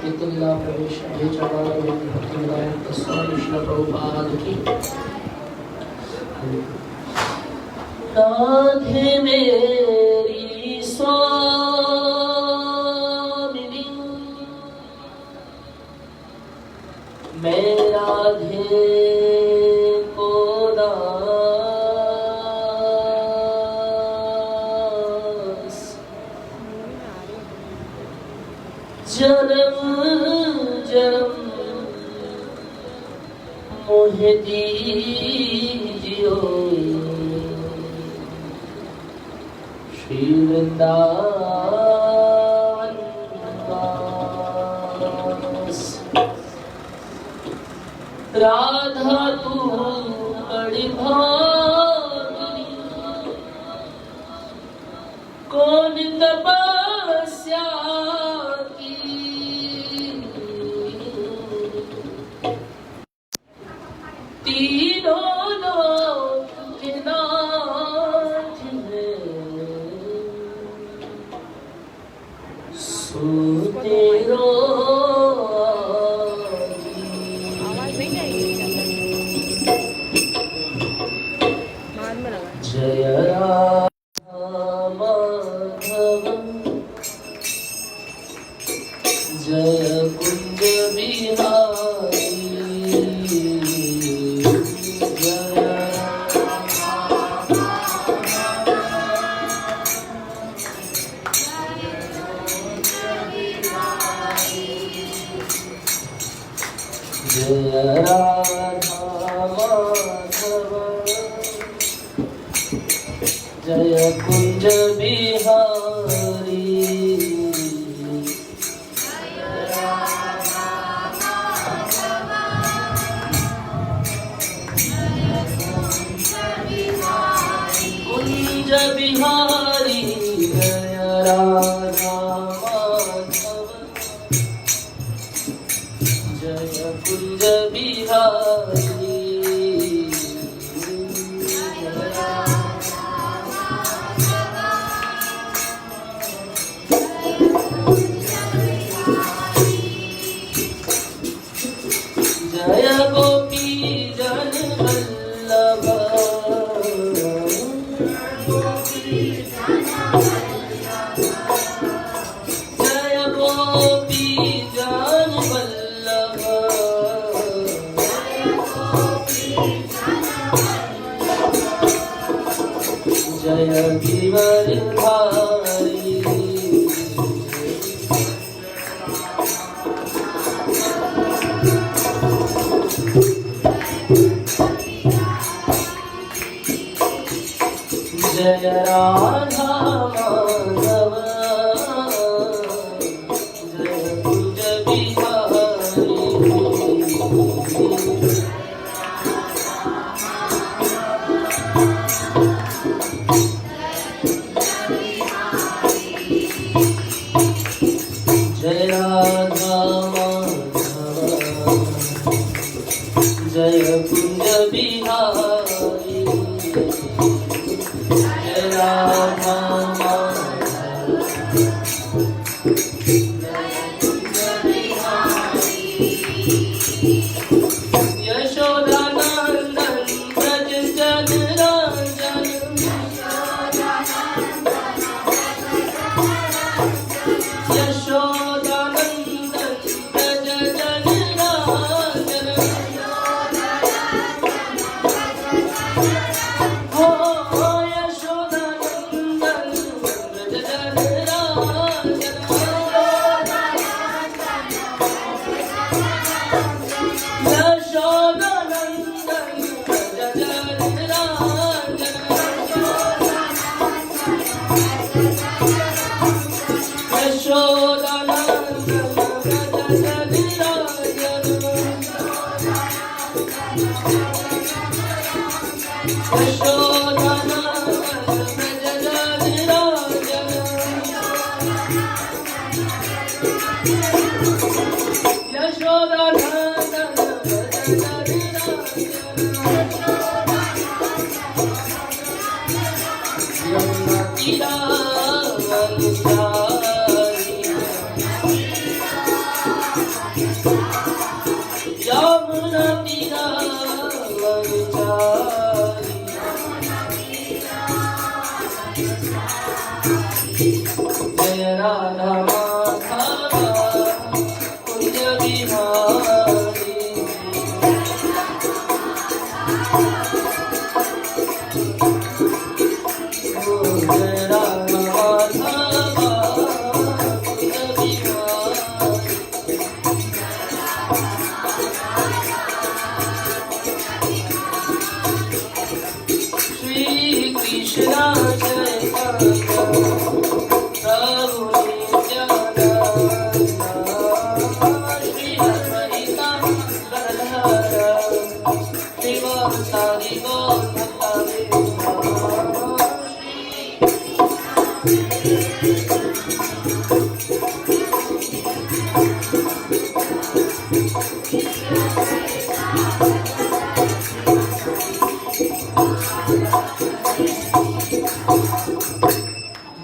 चैतन्यलीला प्रवेश जय चरणार भक्ति विनायक स्वामी श्री प्रभुपाद की राधे मेरी स्वामिनी मैं राधे को दास जन्म जन्म मोहे दीजियो श्री वृंदावन वास। राधा तू बड़ी भागी कौन तपस्या की तीनों लोक के नाथ है सोते रो जय राधा माधव जय कुंज बिहारी जय राधा माधव जय कुंज बिहारी कुंज बिहारी जय राधा माधव जय कुंज बिहारी जय गोपी जन वल्लभ जय गोपी जन वल्लभ जय गिरिधारी जय राधा माधव जय कुंज बिहारी जय राधा माधव जय कुंज बिहारी जय राधा यशोदा नंदन ब्रज जन राजन यशोदा नंदन ब्रज जन राजन हो यशोदा नंदन ब्रज जन राजन यशोदा नंदन ब्रज जन राजन यशोदा नंदन ब्रज जन राजन यशोदा नंदन ब्रज जन राजन यशोदा नंदन ब्रज जन राजन जय राधा माधव कुंज बिहारी जय राधा माधव कुंज बिहारी श्री कृष्ण चैतन्य प्रभु नित्यानंद श्री अद्वैत गदाधर श्रीवासादि गौर भक्तवृंद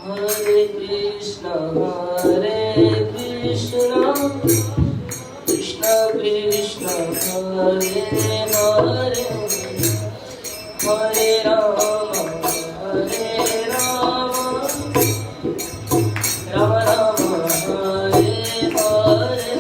हरे कृष्ण कृष्ण कृष्ण हरे हरे हरे राम राम राम हरे हरे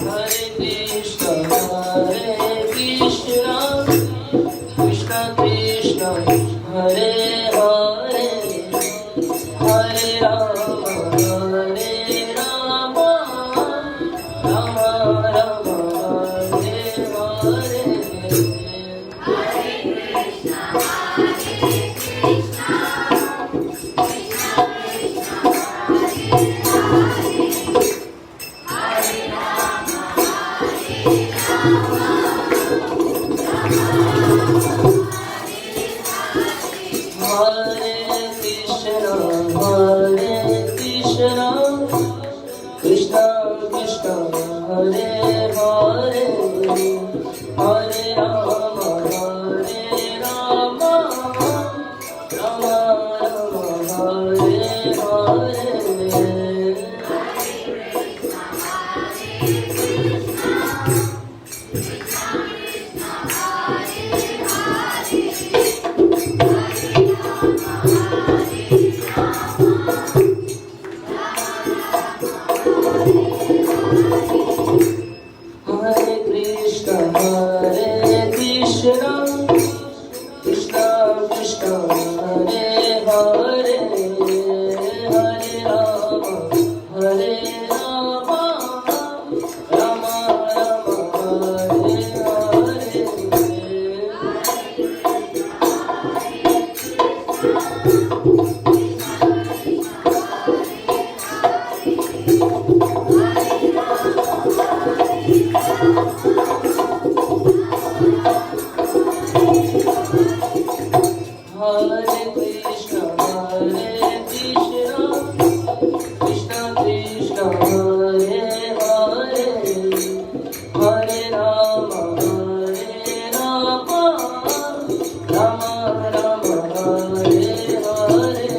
हरे कृष्ण कृष्ण कृष्ण हरे हरे हरे राम राम राम हरे हरे हरे कृष्ण कृष्ण कृष्ण हरे हरे हरे राम राम राम हरे हरे हरे कृष्ण कृष्ण कृष्ण हरे हरे हरे राम राम राम हरे हरे हरे कृष्ण कृष्ण कृष्ण हरे हरे हरे राम राम राम हरे हरे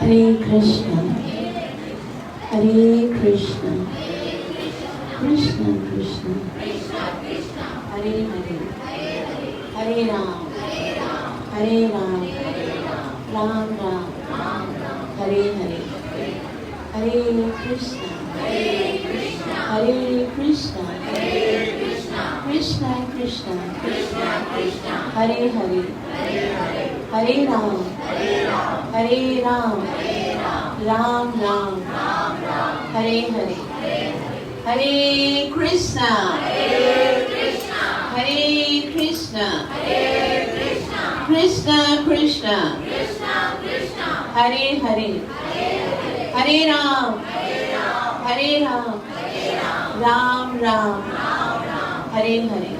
हरे कृष्ण कृष्ण कृष्ण हरे हरे, हरे राम राम राम हरे हरे, हरे कृष्ण कृष्ण कृष्ण हरे हरे, हरे राम राम राम हरे हरे, हरे कृष्ण कृष्ण कृष्ण हरे हरे, हरे राम राम राम हरे हरे।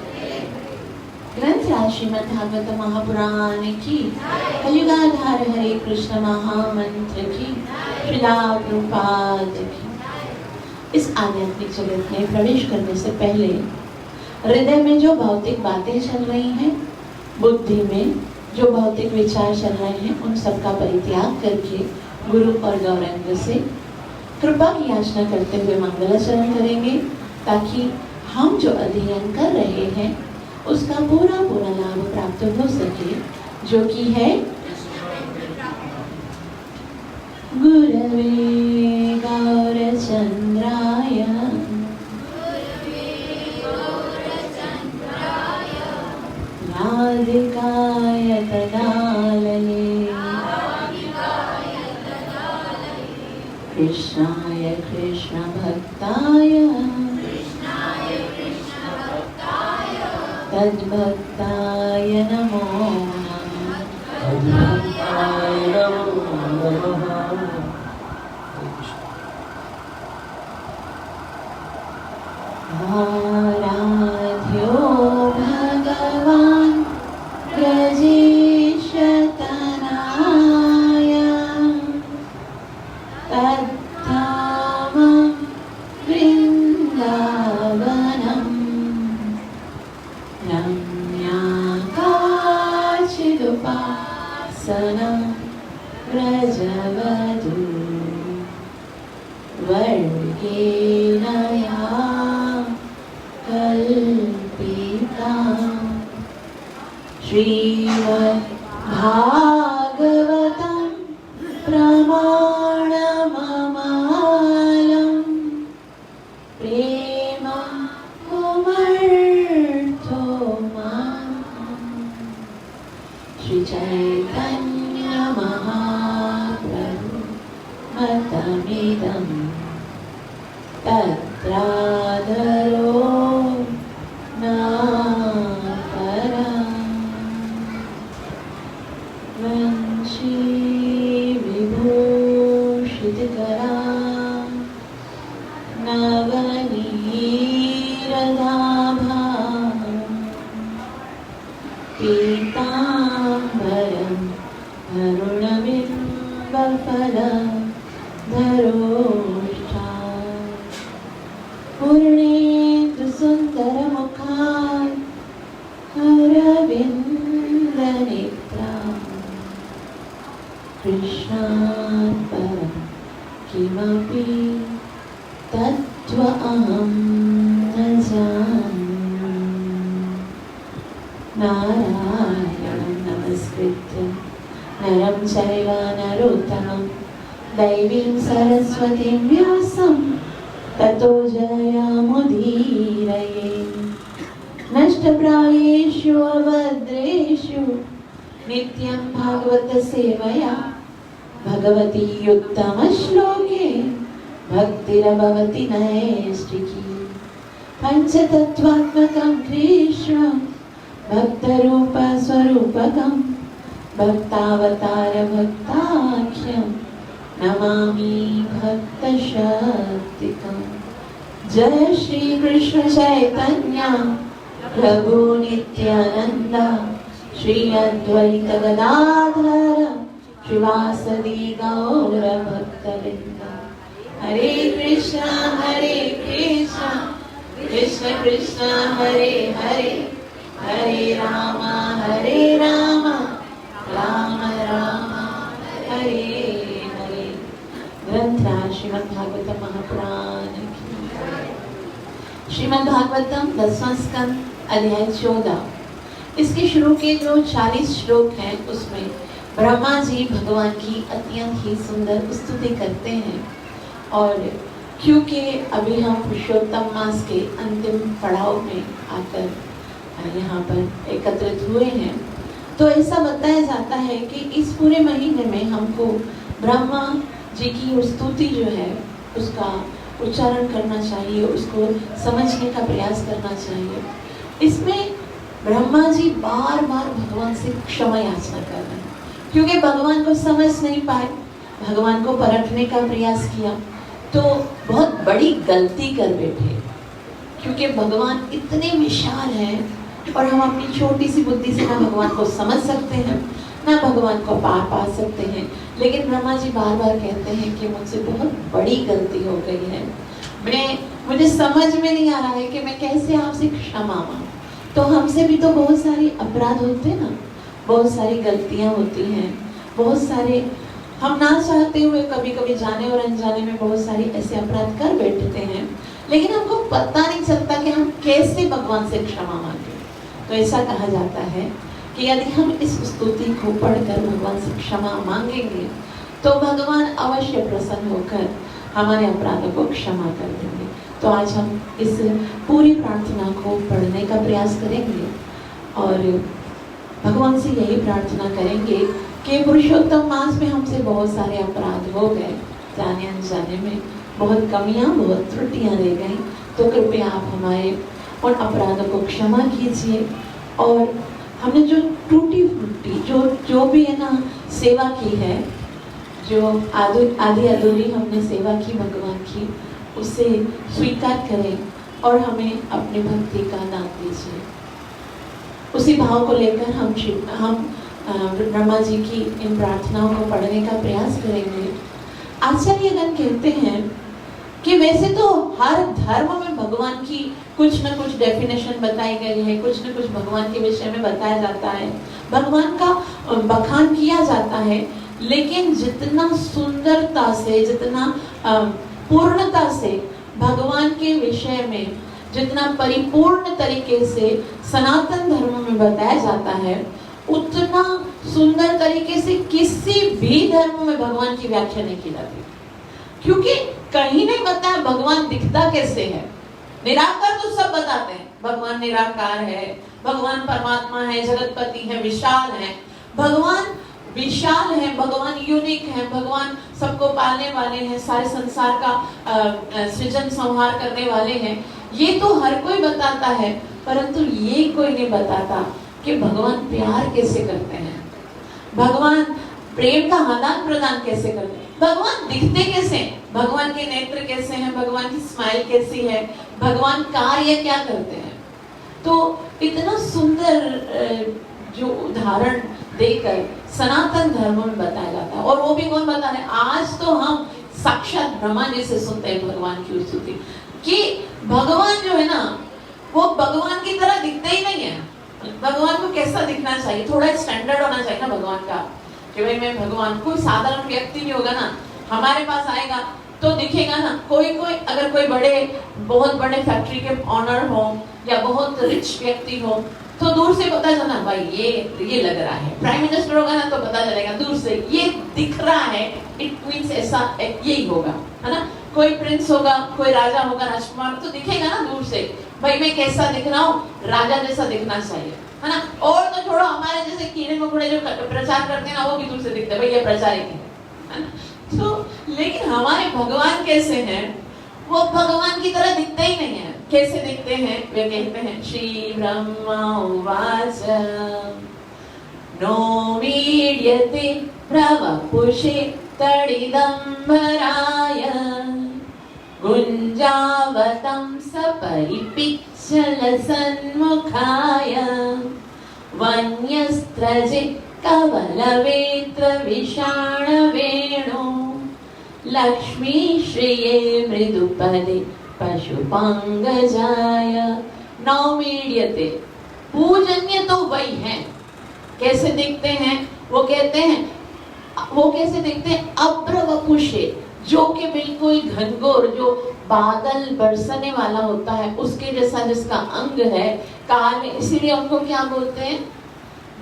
ग्रंथ राज श्रीमद् भागवत महापुराण की कलियुगाधार हरे कृष्ण महामंत्र की श्रीला प्रभुपाद की। इस आध्यात्मिक जगत में प्रवेश करने से पहले हृदय में जो भौतिक बातें चल रही हैं, बुद्धि में जो भौतिक विचार चल रहे हैं, उन सब का परित्याग करके गुरु और गौरंग से कृपा की याचना करते हुए मंगलाचरण करेंगे, ताकि हम जो अध्ययन कर रहे हैं उसका पूरा लाभ प्राप्त हो सके, जो कि है गुरवे गौरचंद्राय राधिकाय तदालये कृष्णाय कृष्ण भक्ताय तद्भक्ताय नमो आराध्यो भगवान् ब्रजेशतनाय तद्धाम वृन्दावनम् रम्याकाचिदुपासनं व्रजवधू वर्गेण या कल्पिता। श्रीमद्भागवतं प्रमाणममालं प्रेमं कुमर्थो माम्। श्री चैतन्य महाप्रभु मतमिदं तत्रादरो न परा। वंशी विभूषितकरा नवनीरदाभा पीताम्बरं धरुणबिम्बफलधरोष्ठा पूर्णेन्दुसुन्दरमुखात् अरविन्दनेत्रा। कृष्णात् परं किमपि तत्त्वमहं न जाने। नारायणं नमस्कृत्य नरं चैव नरोत्तमं दैवीं सरस्वतीं व्यासं ततो जयमुदीरये। नष्टप्रायेषु अभद्रेषु नित्यं भागवत सेवया भगवती उत्तमश्लोके भक्तिरभवति नैष्टिकी। पंचतत्त्वात्मकं कृष्णं भक्तरूपस्वरूपकं भक्तावतार भक्ताख्यं नमामि भक्तशक्तिकम्। जय श्री कृष्ण चैतन्य प्रभु नित्यानंद श्री अद्वैत गदाधर श्रीवासदि गौर भक्तवृंद। हरे कृष्ण कृष्ण कृष्ण हरे हरे, हरे राम राम राम राम हरे हरे। श्रीमद् भागवतम महापुराण की। श्रीमद् भागवतम 10वां स्कंद अध्याय 14। इसके शुरू के जो 40 श्लोक हैं उसमें ब्रह्मा जी भगवान की अत्यंत ही सुंदर स्तुति करते हैं। और क्योंकि अभी हम पुरुषोत्तम मास के अंतिम पड़ाव में आकर यहाँ पर एकत्रित हुए हैं, तो ऐसा बताया जाता है कि इस पूरे महीने में हमको ब्रह्मा जी की स्तुति जो है उसका उच्चारण करना चाहिए, उसको समझने का प्रयास करना चाहिए। इसमें ब्रह्मा जी बार बार भगवान से क्षमा याचना कर रहे हैं, क्योंकि भगवान को समझ नहीं पाए, भगवान को परखने का प्रयास किया तो बहुत बड़ी गलती कर बैठे। क्योंकि भगवान इतने विशाल हैं और हम अपनी छोटी सी बुद्धि से ना भगवान को समझ सकते हैं, ना भगवान को पार पा सकते हैं। लेकिन ब्रह्मा जी बार बार कहते हैं कि मुझसे बहुत बड़ी गलती हो गई है, मुझे समझ में नहीं आ रहा है कि मैं कैसे आपसे क्षमा मांगूं। तो हमसे भी तो बहुत सारे अपराध होते हैं ना, बहुत सारी गलतियां होती हैं, बहुत सारे हम ना चाहते हुए कभी कभी जाने और अनजाने में बहुत सारी ऐसे अपराध कर बैठते हैं, लेकिन हमको पता नहीं चलता कि हम कैसे भगवान से क्षमा मांगे। तो ऐसा कहा जाता है कि यदि हम इस स्तुति को पढ़कर भगवान से क्षमा मांगेंगे तो भगवान अवश्य प्रसन्न होकर हमारे अपराधों को क्षमा कर देंगे। तो आज हम इस पूरी प्रार्थना को पढ़ने का प्रयास करेंगे और भगवान से यही प्रार्थना करेंगे कि पुरुषोत्तम मास में हमसे बहुत सारे अपराध हो गए, जाने अनजाने में बहुत कमियां, बहुत त्रुटियां रह गई। तो कृपया आप हमारे उन अपराधों को क्षमा कीजिए और हमने जो टूटी फूटी जो भी है ना सेवा की है, जो आधी अधूरी हमने सेवा की भगवान की, उसे स्वीकार करें और हमें अपनी भक्ति का दान दीजिए। उसी भाव को लेकर हम ब्रह्मा जी की इन प्रार्थनाओं को पढ़ने का प्रयास करेंगे। आचार्यगण कहते हैं कि वैसे तो हर धर्म में भगवान की कुछ न कुछ डेफिनेशन बताई गई है, कुछ न कुछ भगवान के विषय में बताया जाता है, भगवान का बखान किया जाता है, लेकिन जितना सुंदरता से, जितना पूर्णता से भगवान के विषय में, जितना परिपूर्ण तरीके से सनातन धर्म में बताया जाता है, उतना सुंदर तरीके से किसी भी धर्म में भगवान की व्याख्या नहीं की जाती। क्योंकि कहीं नहीं बताया भगवान दिखता कैसे है। निराकार तो सब बताते हैं, भगवान निराकार है, भगवान परमात्मा है, जगतपति है, विशाल है। भगवान विशाल है, भगवान यूनिक है, भगवान सबको पालने वाले हैं, सारे संसार का सृजन संहार करने वाले हैं। ये तो हर कोई बताता है, परंतु ये कोई नहीं बताता कि भगवान प्यार कैसे करते हैं, भगवान प्रेम का आदान प्रदान कैसे करते हैं, भगवान दिखते कैसे, भगवान के नेत्र कैसे हैं, भगवान की स्माइल कैसी है, भगवान कार्य क्या करते हैं। तो इतना सुंदर जो उदाहरण देकर सनातन धर्म में बताया जाता है। और वो भी कौन बता रहे हैं? आज तो हम साक्षात ब्रह्मा जी से सुनते हैं भगवान की स्तुति कि भगवान जो है ना वो भगवान की तरह दिखते ही नहीं है। भगवान को कैसा दिखना चाहिए, थोड़ा स्टैंडर्ड होना चाहिए ना भगवान का, कि भाई मैं भगवान, कोई साधारण व्यक्ति नहीं होगा ना हमारे पास आएगा तो दिखेगा ना। कोई अगर कोई बहुत बड़े फैक्ट्री के ऑनर हो या बहुत रिच व्यक्ति हो तो दूर से पता चलना भाई ये लग रहा है। प्राइम मिनिस्टर होगा ना तो पता चलेगा दूर से, ये दिख रहा है, इट मींस ऐसा यही होगा, है ना। कोई प्रिंस होगा, कोई राजा होगा, राजकुमार, तो दिखेगा ना दूर से भाई मैं कैसा दिख रहा हूँ, राजा जैसा दिखना चाहिए, है ना। और तो छोड़ो, हमारे जैसे कीड़े मकोड़े जो प्रचार करते हैं ना वो भी दूर से दिखते हैं, भाई ये प्रचारक है ना। तो लेकिन हमारे भगवान कैसे हैं? वो भगवान की तरह दिखते ही नहीं है। कैसे दिखते हैं? वे कहते हैं श्री ब्रह्मा उवाच नो मीड्यते प्रवपुषे तडिदम्बराय गुञ्जावतं सपरिपिच्छल सन्मुखाय वन्यस्त्रजे कवलवेत्र विषाणवेणो लक्ष्मी श्रिये मृदुपदे पशुपांगजाय नौमीड्यते। पूजन्य तो वही है। कैसे दिखते हैं? वो कहते हैं, वो कैसे दिखते हैं? अभ्रवपुषे, जो कि बिल्कुल घनघोर, जो बादल बरसने वाला होता है उसके जैसा जिसका अंग है काले, इसीलिए उनको क्या बोलते हैं?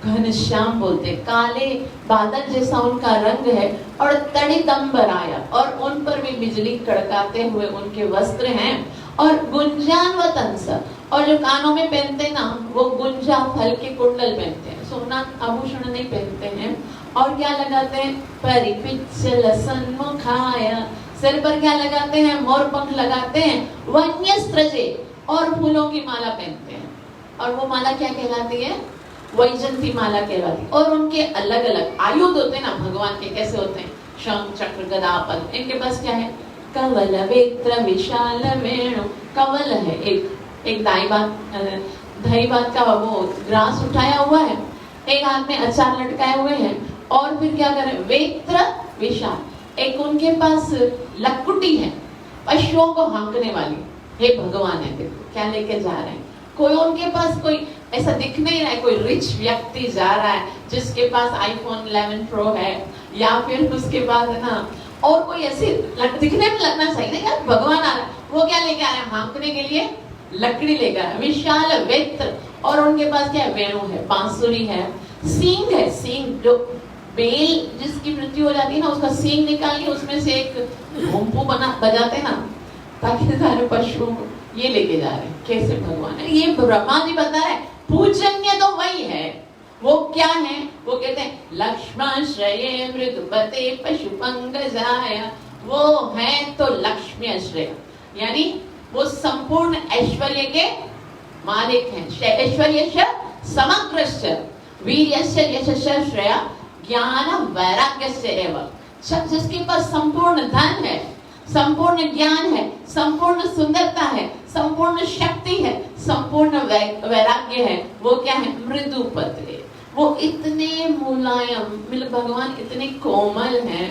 घनश्याम बोलते हैं। काले बादल जैसा उनका रंग है और तड़ितंबराया, और उन पर भी बिजली कड़काते हुए उनके वस्त्र हैं। और गुंजानवतंस, और जो कानों में पहनते ना वो गुंजा फल के कुंडल पहनते हैं, सोना आभूषण नहीं पहनते हैं। और क्या लगाते हैं? परिपिच्चल सन्मुखाय, सिर पर क्या लगाते हैं? मोर पंख लगाते हैं। वन्यस्त्रजे, और फूलों की माला पहनते हैं, और वो माला क्या कहलाती है? वैजंती माला कहलाती है। और उनके अलग अलग आयुध होते हैं ना भगवान के, कैसे होते हैं? शंख चक्र गदा पद्म। इनके पास क्या है? कवल वेत्र विशाल वेणु, कवल है एक दाई बात का वो ग्रास उठाया हुआ है, एक हाथ में अचार लटकाए हुए हैं, और फिर क्या करें? वेत्र विशाल, एक उनके पास लकुटी है पशुओं को हाँकने वाली। हे भगवान है, देखो क्या लेके जा रहे हैं। कोई उनके पास कोई ऐसा दिख नहीं रहा है, कोई रिच व्यक्ति जा रहा है जिसके पास आईफोन 11 प्रो है, या फिर उसके पास है ना, और कोई ऐसे दिखने में लगना चाहिए ना यार भगवान आ रहा है। वो क्या लेके आ रहे हैं? हाँकने के लिए लकड़ी लेकर आए, विशाल वेत्र। और उनके पास क्या है? वेणु है, बांसुरी है, सींग है। सींग, जो बेल जिसकी मृत्यु हो जाती है ना, उसका सींग निकाल के उसमें से एक भूंपू बजाते ना, ताकि सारे पशु ये लेके जा रहे हैं। कैसे भगवान है? ये ब्रह्मा जी बता रहे, पूजनीय तो वही है। वो क्या है? वो कहते हैं लक्ष्मण श्रेय मृदुपते पशु पंकजाय, वो है तो लक्ष्मी श्रेय, यानी वो संपूर्ण ऐश्वर्य के मालिक हैं। ऐश्वर्य समग्र वीर्यस्य यशस्य श्रेय ज्ञान वैराग्यस्य एव, जिसके पास संपूर्ण धन है, संपूर्ण ज्ञान है, संपूर्ण सुंदरता है, संपूर्ण शक्ति है, संपूर्ण वैराग्य है, वो क्या है? मृदुपते। वो इतने मुलायम, भगवान इतने कोमल हैं।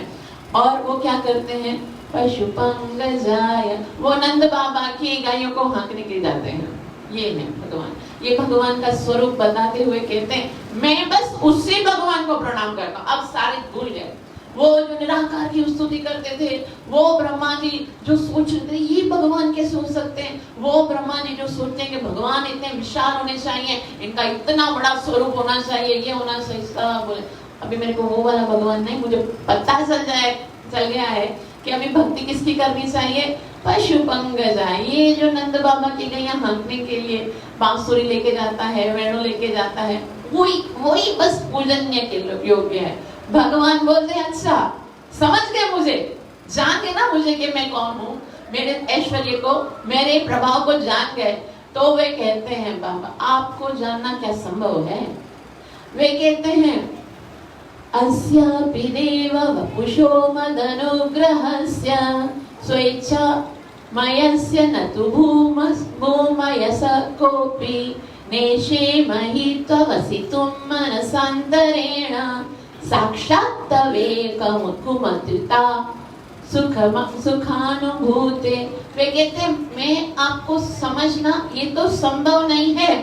और वो क्या करते हैं? पशु पंकजाय, वो नंद बाबा की गायों को हाँकने के लिए जाते हैं। ये है भगवान, ये भगवान का स्वरूप बताते हुए कहते हैं मैं बस उसी भगवान को प्रणाम करता हूँ। अब सारे भूल गए, वो जो निराकार की स्तुति करते थे, वो ब्रह्मा जी जो सोचते थे ये भगवान कैसे हो सकते हैं, वो ब्रह्मा जी जो सोचते हैं कि भगवान इतने विशाल होने चाहिए, इनका इतना बड़ा स्वरूप होना चाहिए, ये होना चाहिए, सब बोले अभी मेरे को वो वाला भगवान नहीं, मुझे पता चल गया है कि अभी भक्ति किसकी करनी चाहिए? पशु पंकजाय। ये जो नंद बाबा की गैया हाँकने के लिए बांसुरी लेके जाता है, वेणु लेके जाता है, वही बस पूजन्य के योग्य है। भगवान बोलते हैं अच्छा समझ गए मुझे, जान गए ना मुझे कि मैं कौन हूँ, मेरे ऐश्वर्य को, मेरे प्रभाव को जान गए। तो वे कहते हैं बाबा आपको जानना क्या संभव है? वे कहते हैं अस्यापि देव वपुषो मदनुग्रहस्य स्वेच्छा मयस्य न तु भूमयस कोऽपि नेशे महि त्ववसितुं मनसान्तरेण साक्षात् तवेकमुकुमत्रिता सुखानुभूते। वे कहते मैं आपको समझना ये तो संभव नहीं है,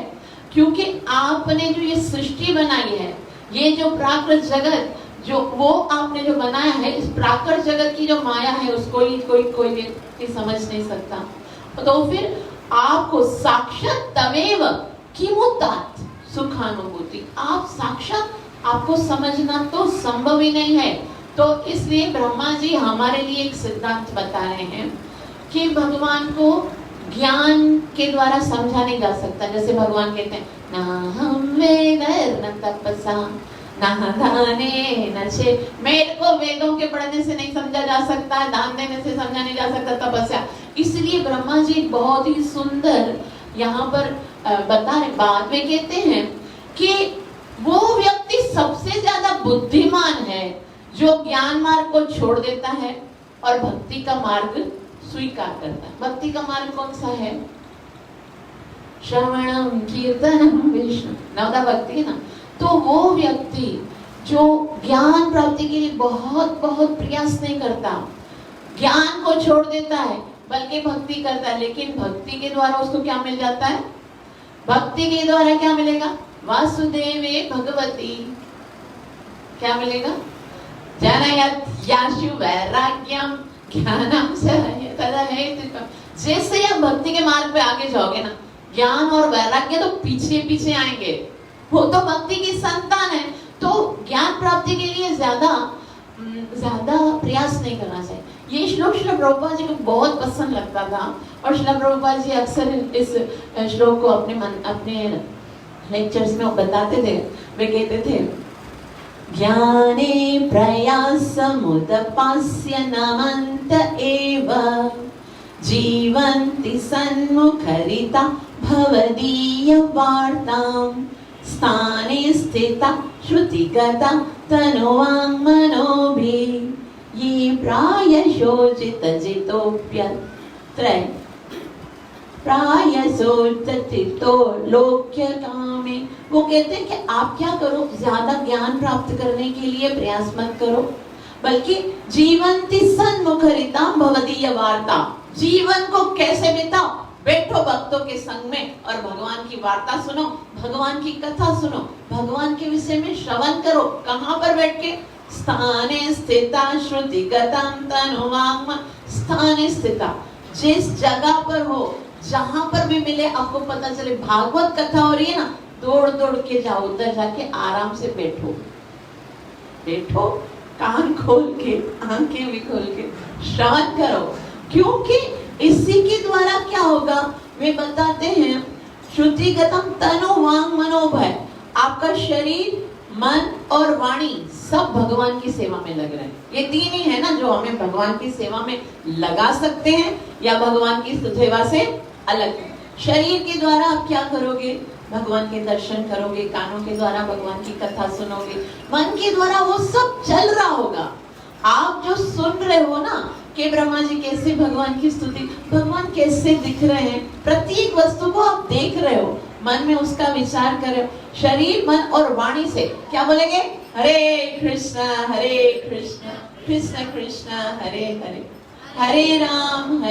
क्योंकि आपने जो ये सृष्टि बनाई है, ये जो प्राकृत जगत जो वो आपने जो बनाया है, इस प्राकृत जगत की जो माया है उसको ही कोई व्यक्ति समझ नहीं सकता। तो फिर आपको साक्षात तवेव किमुतात सुखानुभूति, आप साक्षात आपको समझना तो संभव ही नहीं है। तो इसलिए ब्रह्मा जी हमारे लिए एक सिद्धांत बता रहे हैं कि भगवान को ज्ञान के द्वारा समझा नहीं जा सकता। जैसे भगवान कहते हैं ना हम वेद न तपसा ना दाने न छे, मेरे को वेदों के पढ़ने से नहीं समझा जा सकता, दान देने से समझा नहीं जा सकता तपस्या। इसलिए ब्रह्मा जी बहुत ही सुंदर यहाँ पर बता रहे, बाद में कहते हैं कि वो व्यक्ति सबसे ज्यादा बुद्धिमान है जो ज्ञान मार्ग को छोड़ देता है और भक्ति का मार्ग स्वीकार करता है। भक्ति का मार्ग कौन सा है? श्रवणम कीर्तनम विष्णु, नवदा भक्ति है ना। तो वो व्यक्ति जो ज्ञान प्राप्ति के लिए बहुत बहुत प्रयास नहीं करता, ज्ञान को छोड़ देता है, बल्कि भक्ति करता है, लेकिन भक्ति के द्वारा उसको क्या मिल जाता है? भक्ति के द्वारा क्या मिलेगा? वासुदेवे भगवती, क्या मिलेगा? जनयत् याशु वैराग्यम ज्ञानम से तदा है। जैसे आप भक्ति के मार्ग पे आगे जाओगे ना, ज्ञान और वैराग्य तो पीछे पीछे आएंगे। वो तो भक्ति की संतान है, तो ज्ञान प्राप्ति के लिए ज्यादा प्रयास नहीं करना चाहिए। ये श्लोक श्रील प्रभुपाद जी को बहुत पसंद लगता था और श्रील प्रभुपाद जी अक्सर इस श्लोक को अपने लेक्चर्स में बताते थे। वे कहते थे, ज्ञाने प्रयासमुदपास्य नमन्त एव जीवन्ति सन्मुखरिता भवदीय वार्तां स्थाने स्थिता श्रुतिगता तनुवाङ् मनोभिः ये प्रायशोचितजितोऽप्यत्र प्रायशोचितो लोक्य कामे। वो कहते हैं कि आप क्या करो, ज्यादा ज्ञान प्राप्त करने के लिए प्रयास मत करो, बल्कि जीवन्ति सन्मुखरिता भवदीय वार्ता, जीवन को कैसे बिताओ, बैठो भक्तों के संग में और भगवान की वार्ता सुनो, भगवान की कथा सुनो, भगवान के विषय में श्रवण करो। कहाँ पर बैठ के? स्थाने स्थिता श्रुतिगतं तनुवाङ्। स्थाने स्थिता, जिस जगह पर हो, जहां पर भी मिले, आपको पता चले भागवत कथा हो रही है ना, दौड़ दौड़ के जाओ, उधर जाके आराम से बैठो, कान खोल के, आंखें भी खोल के श्रवण करो। क्योंकि इसी के द्वारा क्या होगा, वे बताते हैं, श्रुतिगतम तनुवाङ् मनोभय, आपका शरीर, मन और वाणी सब भगवान की सेवा में लग रहे हैं। ये तीन ही है ना जो हमें भगवान की सेवा में लगा सकते हैं या भगवान की सेवा से अलग है। शरीर के द्वारा आप क्या करोगे, भगवान के दर्शन करोगे, कानों के द्वारा भगवान की कथा सुनोगे, मन के द्वारा वो सब चल रहा होगा। आप जो सुन रहे हो ना कि ब्रह्मा जी कैसे भगवान की स्तुति, भगवान कैसे दिख रहे हैं, प्रत्येक वस्तु को आप देख रहे हो, मन में उसका विचार कर रहे हो। शरीर, मन और वाणी से क्या बोलेंगे? हरे कृष्ण कृष्ण कृष्ण हरे हरे, हरे राम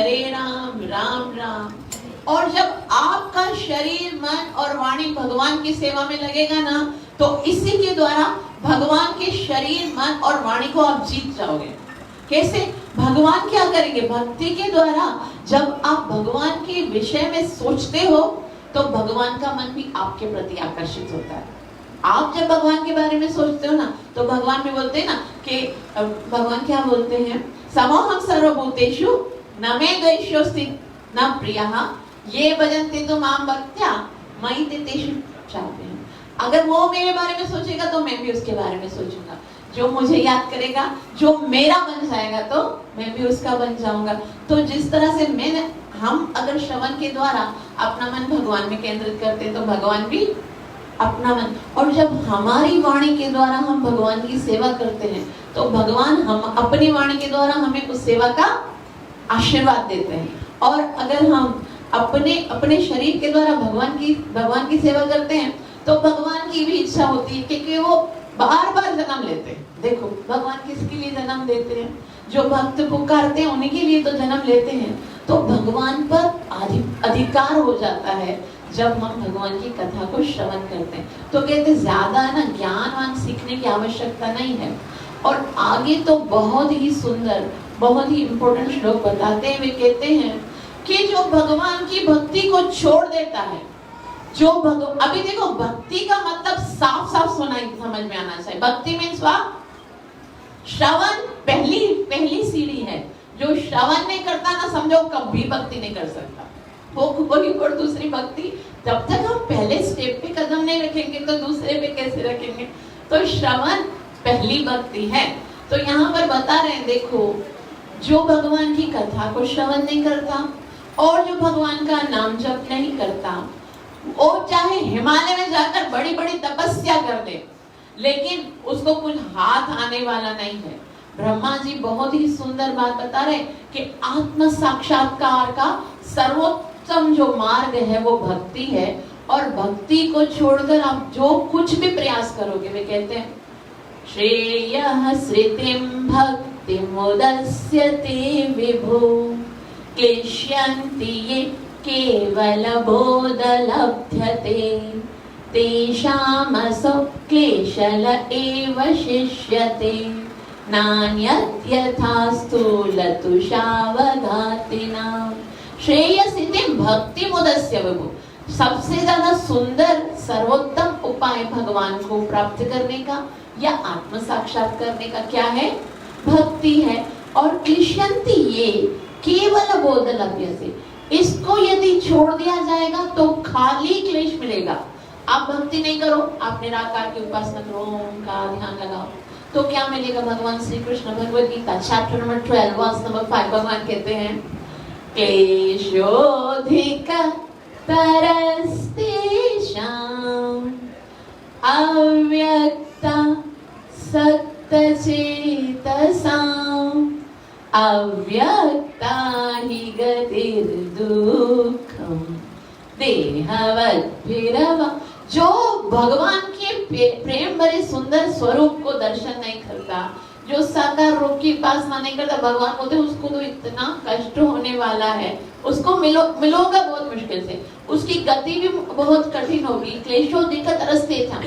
राम राम। और जब आपका शरीर, मन और वाणी भगवान की सेवा में लगेगा ना, तो इसी के द्वारा भगवान के शरीर, मन और वाणी को आप जीत जाओगे। कैसे? भगवान क्या करेंगे? भक्ति के द्वारा जब आप भगवान के विषय में सोचते हो तो भगवान का मन भी आपके प्रति आकर्षित होता है। आप जब भगवान के बारे में सोचते हो ना, तो भगवान भी बोलते हैं ना कि भगवान क्या बोलते हैं? समोहम सर्वभूतेषु न मे द्वेषोऽस्ति न प्रियः ये भजन्ते तो मां भक्त्या मयि ते तेषु चापयम्। अगर वो मेरे बारे में सोचेगा तो मैं भी उसके बारे में सोचूंगा। जो मुझे याद करेगा, जो मेरा बन जाएगा, तो मैं भी उसका बन जाऊंगा। तो जिस तरह से हम अगर श्रवण के द्वारा अपना मन भगवान में केंद्रित करते हैं, तो भगवान भी अपना मन, और जब हमारी वाणी के द्वारा हम भगवान की सेवा करते हैं, तो भगवान हम अपनी वाणी के द्वारा हमें उस सेवा का आशीर्वाद देते हैं। और अगर हम अपने शरीर के द्वारा भगवान की सेवा करते हैं, तो भगवान की भी इच्छा होती है कि वो बार बार जन्म लेते हैं। देखो भगवान किसके लिए जन्म देते हैं? जो भक्त पुकारते हैं उन्हीं के लिए तो जन्म लेते हैं। तो भगवान पर अधिकार हो जाता है जब हम भगवान की कथा को श्रवण करते हैं। तो कहते ज्यादा ना ज्ञान सीखने की आवश्यकता नहीं है। और आगे तो बहुत ही सुंदर, बहुत ही इम्पोर्टेंट श्लोक बताते हैं। वे कहते हैं कि जो भगवान की भक्ति को छोड़ देता है, अभी देखो भक्ति का मतलब साफ साफ समझ में आना चाहिए। भक्ति मीन्स श्रवण पहली सीढ़ी है। जो श्रवण नहीं करता ना, समझो कभी भक्ति नहीं कर सकता। वो कोई और दूसरी भक्ति, जब तक हम पहले स्टेप पे कदम नहीं रखेंगे तो दूसरे पे कैसे रखेंगे? तो श्रवण पहली भक्ति है। तो यहाँ पर बता रहे हैं, देखो जो भगवान की कथा को श्रवण नहीं करता और जो भगवान का नाम जप नहीं करता, वो चाहे हिमालय में जाकर बड़ी बड़ी तपस्या कर ले, लेकिन उसको कुछ हाथ आने वाला नहीं है। ब्रह्मा जी बहुत ही सुंदर बात बता रहे कि आत्म साक्षात्कार का सर्वोत्तम जो मार्ग है वो भक्ति है। और भक्ति को छोड़कर आप जो कुछ भी प्रयास करोगे, वे कहते हैं श्रेयः श्रुतिं भक्तिम् उदस्यते विभो क्लेश्यन्ति ये केवल बोध लभ्यते तेषामसौ क्लेशल एव शिष्यते नान्यत् यथा स्थूलतुषावघातिनां श्रेयसिद्धि भक्ति मुदस्य विभु। सबसे ज्यादा सुंदर सर्वोत्तम उपाय भगवान को प्राप्त करने का या आत्म साक्षात करने का क्या है? भक्ति है। और क्लिश्यन्ति ये केवल बोध लभ्य से, इसको यदि छोड़ दिया जाएगा तो खाली क्लेश मिलेगा। आप भक्ति नहीं करो, आप निराकार की उपासना करो, ओम का ध्यान लगाओ, तो क्या मिलेगा? भगवान Shri Krishna Bhagavad Gita chapter number 12 verse number 5 भगवान कहते हैं क्लेशोधिक तरस्तेषाम् अव्यक्ता सक्तचेतसाम् अव्यक्ता हि गतिर्दुःखम् देहवद्भिरव। जो भगवान के प्रेम भरे सुंदर स्वरूप को दर्शन नहीं करता, जो साकार रूप की उपासना नहीं करता, भगवान बोलते उसको तो इतना कष्ट होने वाला है, उसको मिलोगा बहुत मुश्किल से, उसकी गति भी बहुत कठिन होगी। क्लेशो दिक्कत रस्ते था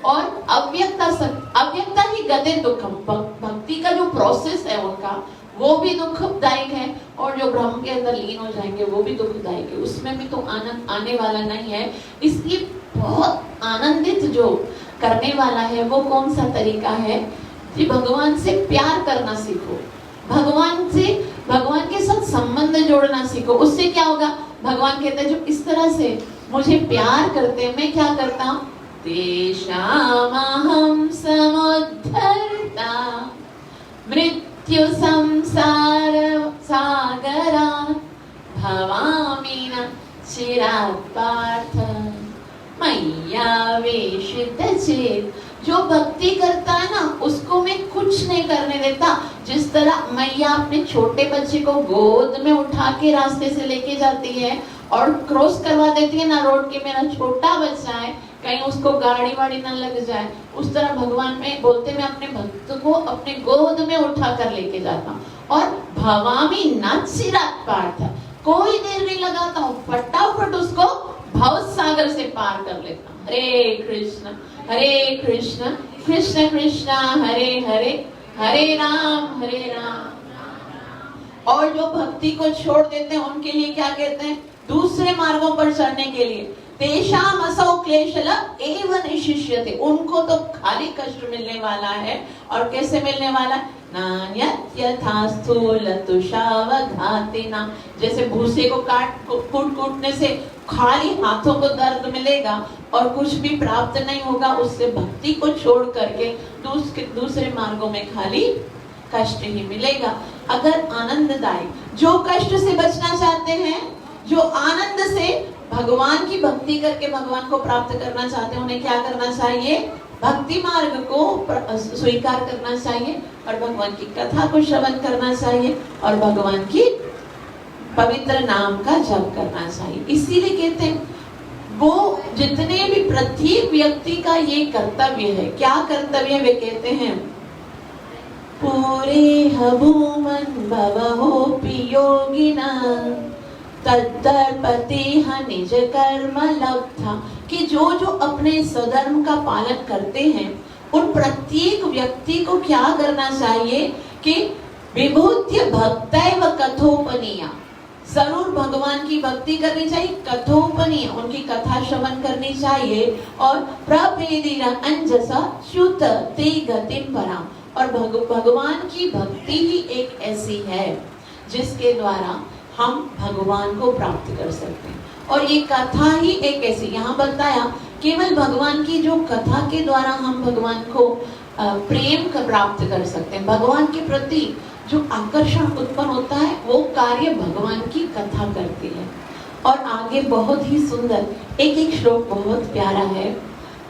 और अव्यक्ता ही गति दुखम। भक्ति का जो प्रोसेस है उनका वो भी दुखदायक है, और जो ब्रह्म के अंदर लीन हो जाएंगे वो भी दुखदायक है, उसमें भी तो आनंद आने वाला नहीं है। इसलिए बहुत आनंदित जो करने वाला है वो कौन सा तरीका है कि भगवान से प्यार करना सीखो, भगवान के साथ संबंध जोड़ना सीखो। उससे क्या होगा? भगवान कहते हैं जो इस तरह से मुझे प्यार करते हैं, मैं क्या करता हूँ? तेषामहं समुद्धर्ता मृत्यु संसार सागरात् भवामि न चिरात् पार्थ मय्यावेशितचेत। जो भक्ति करता है ना उसको मैं कुछ नहीं करने देता। जिस तरह मैया अपने छोटे बच्चे को गोद में उठा के रास्ते से लेके जाती है और क्रॉस करवा देती है ना रोड के, मेरा छोटा बच्चा है कहीं उसको गाड़ी वाड़ी ना लग जाए, उस तरह भगवान में बोलते मैं अपने भक्त को अपने गोद में उठा कर लेके जाता हूँ। और भवामी न चिरात् पार्थ, कोई देर नहीं लगाता हूँ, फटाफट उसको भव सागर से पार कर लेता हूँ। हरे कृष्ण कृष्ण कृष्ण हरे हरे हरे राम। और जो भक्ति को छोड़ देते हैं उनके लिए क्या कहते हैं? दूसरे मार्गों पर चढ़ने के लिए तेषाम असौ क्लेशल एव निशिष्यते, उनको तो खाली कष्ट मिलने वाला है। और कैसे मिलने वाला? नान्यत् यथा स्थूलतुषावघातिनां, जैसे भूसे को कूटने से खाली हाथों को दर्द मिलेगा और कुछ भी प्राप्त नहीं होगा, उससे भक्ति को छोड़ करके दूसरे मार्गों में खाली कष्ट ही मिलेगा। अगर आनंददायक, जो कष्ट से बचना चाहते हैं, जो आनंद से भगवान की भक्ति करके भगवान को प्राप्त करना चाहते हैं, उन्हें क्या करना चाहिए? भक्ति मार्ग को स्वीकार करना चाहिए और भगवान की कथा को श्रवण करना चाहिए और भगवान की पवित्र नाम का जप करना चाहिए। इसीलिए कहते हैं वो जितने भी प्रत्येक व्यक्ति का ये कर्तव्य है। क्या कर्तव्य? वे कहते हैं पूरे हबूमन भवहोपि योगिना तद्दर्पति निज कर्म लब्धा, कि जो अपने स्वधर्म का पालन करते हैं उन प्रत्येक व्यक्ति को क्या करना चाहिए कि विभूत्य भक्तैव कथोपनीया, जरूर भगवान की भक्ति करनी चाहिए, कथोपनीय उनकी कथा श्रवण करनी चाहिए और प्रपेदिरा अंजसा च्युत ते गतिं पराम, और भगवान की भक्ति ही एक ऐसी है जिसके द्वारा हम भगवान को प्राप्त कर सकते हैं। और ये कथा ही एक ऐसी, यहाँ बताया केवल भगवान की जो कथा के द्वारा हम भगवान को प्रेम का प्राप्त कर सकते हैं। भगवान के प्रति जो आकर्षण उत्पन्न होता है वो कार्य भगवान की कथा करती है। और आगे बहुत ही सुंदर एक श्लोक बहुत प्यारा है,